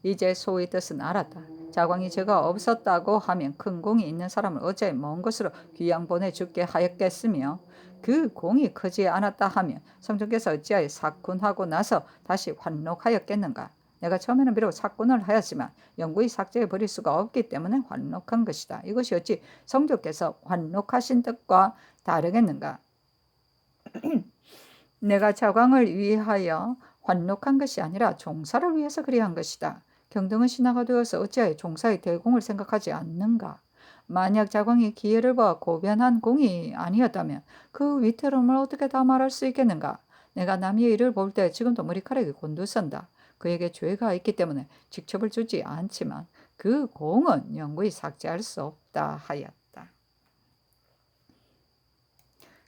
A: 이제 소의 뜻은 알았다. 자광이 죄가 없었다고 하면 큰 공이 있는 사람을 어찌 먼 곳으로 귀양 보내 죽게 하였겠으며, 그 공이 크지 않았다 하면 성전께서 어찌하여 사군하고 나서 다시 환록하였겠는가. 내가 처음에는 비록 사군을 하였지만 영구히 삭제해 버릴 수가 없기 때문에 환록한 것이다. 이것이 어찌 성도께서 환록하신 뜻과 다르겠는가. 내가 자광을 위하여 환록한 것이 아니라 종사를 위해서 그리한 것이다. 경등은 신하가 되어서 어찌하여 종사의 대공을 생각하지 않는가. 만약 자광이 기회를 봐 고변한 공이 아니었다면 그 위태로움을 어떻게 다 말할 수 있겠는가. 내가 남의 일을 볼 때 지금도 머리카락이 곤두선다. 그에게 죄가 있기 때문에 직첩을 주지 않지만 그 공은 영구히 삭제할 수 없다 하였다.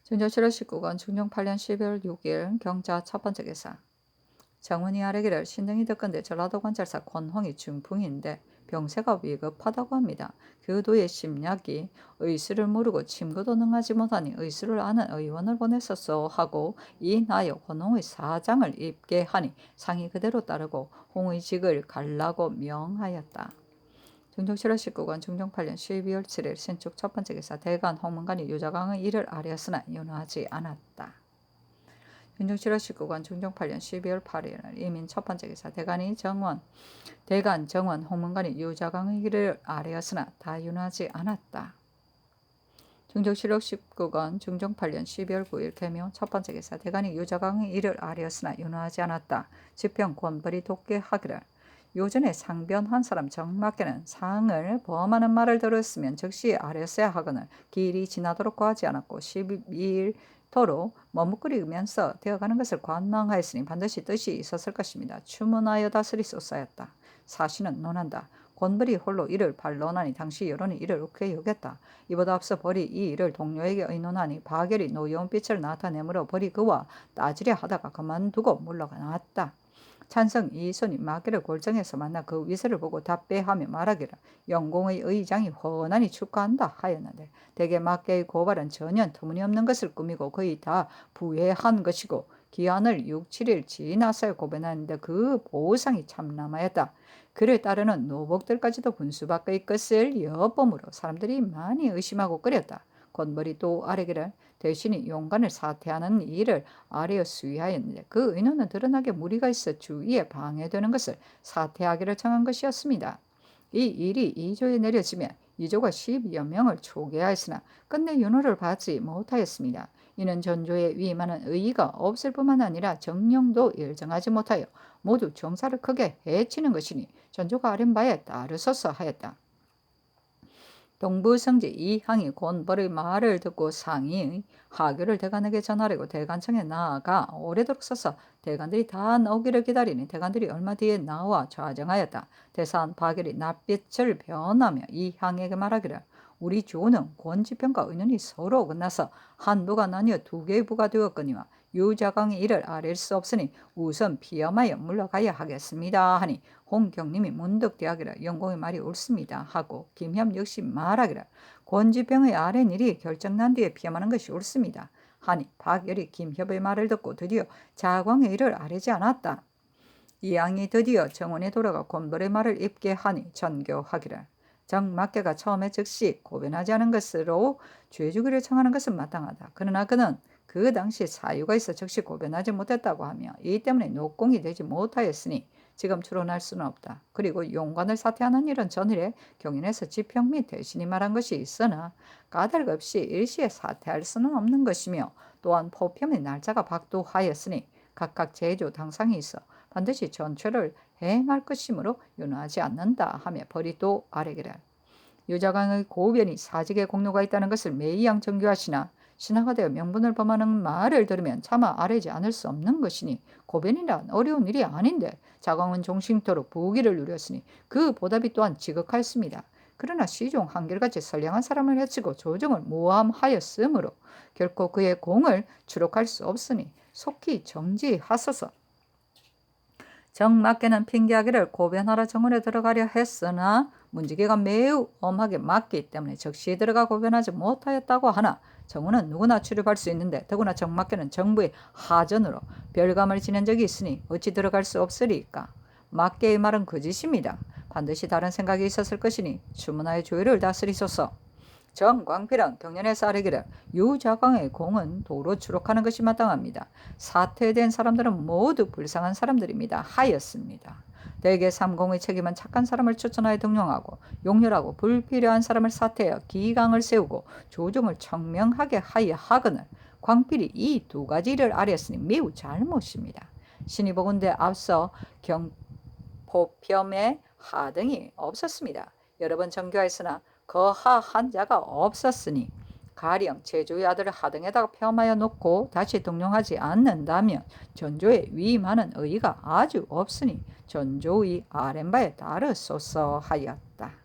A: 준조 7월 19권 중종 8년 12월 6일 경자 첫 번째 기사. 정원이 아래기를 신등이 듣건대 전라도 관찰사 권홍이 중풍인데 병세가 위급하다고 합니다. 교도의 심약이 의술을 모르고 침구도 능하지 못하니 의술을 아는 의원을 보냈었소 하고 이나여 권홍의 사장을 입게 하니 상이 그대로 따르고 홍의 직을 갈라고 명하였다. 중종 7월 19권 중종 8년 12월 7일 신축 첫 번째 기사. 대간 홍문관이 유자강의 일을 아뢰었으나 윤호하지 않았다. 중종 7월 19권 중종 8년 12월 8일 이민 첫 번째 기사. 대간 정원 홍문관이 유자강의 일을 아뢰었으나 다 윤호하지 않았다. 중종 7월 19권 중종 8년 12월 9일 개묘 첫 번째 기사. 대간이 유자강의 일을 아뢰었으나 윤호하지 않았다. 지평 권벌이 돕게 하기를. 요전에 상변한 사람 정막게는 상을 범하는 말을 들었으면 즉시 아뢰었어야 하거늘 길이 지나도록 구하지 않았고 12일토록 머뭇거리면서 되어가는 것을 관망하였으니 반드시 뜻이 있었을 것입니다. 추문하여 다스리 쏘사였다. 사신은 논한다. 권벌이 홀로 이를 반론하니 당시 여론이 이를 옳게 여겼다. 이보다 앞서 벌이 이 일을 동료에게 의논하니 바결이 노여운 빛을 나타내므로 벌이 그와 따지려 하다가 그만두고 물러가 나왔다. 찬성 이손이 마귀를 골정에서 만나 그 위세를 보고 답배하며 말하기를 영공의 의장이 훤하니 축하한다 하였는데 대개 마귀의 고발은 전혀 터무니없는 것을 꾸미고 거의 다 부해한 것이고 기한을 6, 7일 지나서 고변하는데 그 보상이 참남하였다. 그를 따르는 노복들까지도 분수밖의 것을 엿보므로 사람들이 많이 의심하고 끓였다. 권벌이 또 아뢰기를 대신이 용관을 사퇴하는 일을 아뢰어 수위하였는데 그 의논은 드러나게 무리가 있어 주위에 방해되는 것을 사퇴하기를 청한 것이었습니다. 이 일이 2조에 내려지면 2조가 12여 명을 초계하였으나 끝내 윤호를 받지 못하였습니다. 이는 전조에 위임하는 의의가 없을 뿐만 아니라 정령도 일정하지 못하여 모두 정사를 크게 해치는 것이니 전조가 아뢰는 바에 따르소서 하였다. 동부성지 이항이 권벌의 말을 듣고 상이 하교를 대간에게 전하려고 대간청에 나아가 오래도록 서서 대간들이 다 나오기를 기다리니 대간들이 얼마 뒤에 나와 좌정하였다. 대사한 바결이 낯빛을 변하며 이항에게 말하기를 우리 조는 권지평과 의논이 서로 끝나서 한부가 나뉘어 두 개의 부가 되었거니와 유자강의 일을 아랠 수 없으니 우선 피엄하여 물러가야 하겠습니다 하니 홍경님이 문득 대하기를 영공의 말이 옳습니다 하고 김협 역시 말하기를 권지평의 아랫 일이 결정난 뒤에 피엄하는 것이 옳습니다 하니 박열이 김협의 말을 듣고 드디어 자광의 일을 아뢰지 않았다. 이양이 드디어 정원에 돌아가 권벌의 말을 입게 하니 전교하기를 정막계가 처음에 즉시 고변하지 않은 것으로 죄주기를 청하는 것은 마땅하다. 그러나 그는 그 당시 사유가 있어 즉시 고변하지 못했다고 하며 이 때문에 녹공이 되지 못하였으니 지금 추론할 수는 없다. 그리고 용관을 사퇴하는 일은 전일에 경인에서 지평 및 대신이 말한 것이 있으나 까닭 없이 일시에 사퇴할 수는 없는 것이며 또한 포평의 날짜가 박두하였으니 각각 제조 당상이 있어 반드시 전체를 행할 것이므로 윤호하지 않는다 하며 벌이 또 아뢰기를 유자강의 고변이 사직에 공로가 있다는 것을 매이양 정교하시나 신하가 되어 명분을 범하는 말을 들으면 차마 아뢰지 않을 수 없는 것이니 고변이란 어려운 일이 아닌데 자광은 종신토록 부귀를 누렸으니 그 보답이 또한 지극하였습니다. 그러나 시종 한결같이 선량한 사람을 해치고 조정을 모함하였으므로 결코 그의 공을 추록할 수 없으니 속히 정지하소서. 정맞게는 핑계하기를 고변하러 정원에 들어가려 했으나 문지기가 매우 엄하게 맞기 때문에 즉시 들어가 고변하지 못하였다고 하나 정우는 누구나 출입할 수 있는데 더구나 정막견은 정부의 하전으로 별감을 지낸 적이 있으니 어찌 들어갈 수 없으리까. 막개의 말은 거짓입니다. 반드시 다른 생각이 있었을 것이니 주문하여 조의를 다스리소서. 정광필은 경련에서 아뢰기를 유자광의 공은 도로 추록하는 것이 마땅합니다. 사퇴된 사람들은 모두 불쌍한 사람들입니다. 하였습니다. 대개 삼공의 책임은 착한 사람을 추천하여 등용하고 용렬하고 불필요한 사람을 사퇴하여 기강을 세우고 조정을 청명하게 하여 하거늘 광필이 이 두 가지 일을 아뢰었으니 매우 잘못입니다. 신이 보건대 앞서 경포편에 하등이 없었습니다. 여러 번 정교하였으나 거하한 자가 없었으니 가령 제주의 아들을 하등에다가 폄하여 놓고 다시 등용하지 않는다면 전조에 위임하는 의의가 아주 없으니 전조의 아랜바에 따르소서 하였다.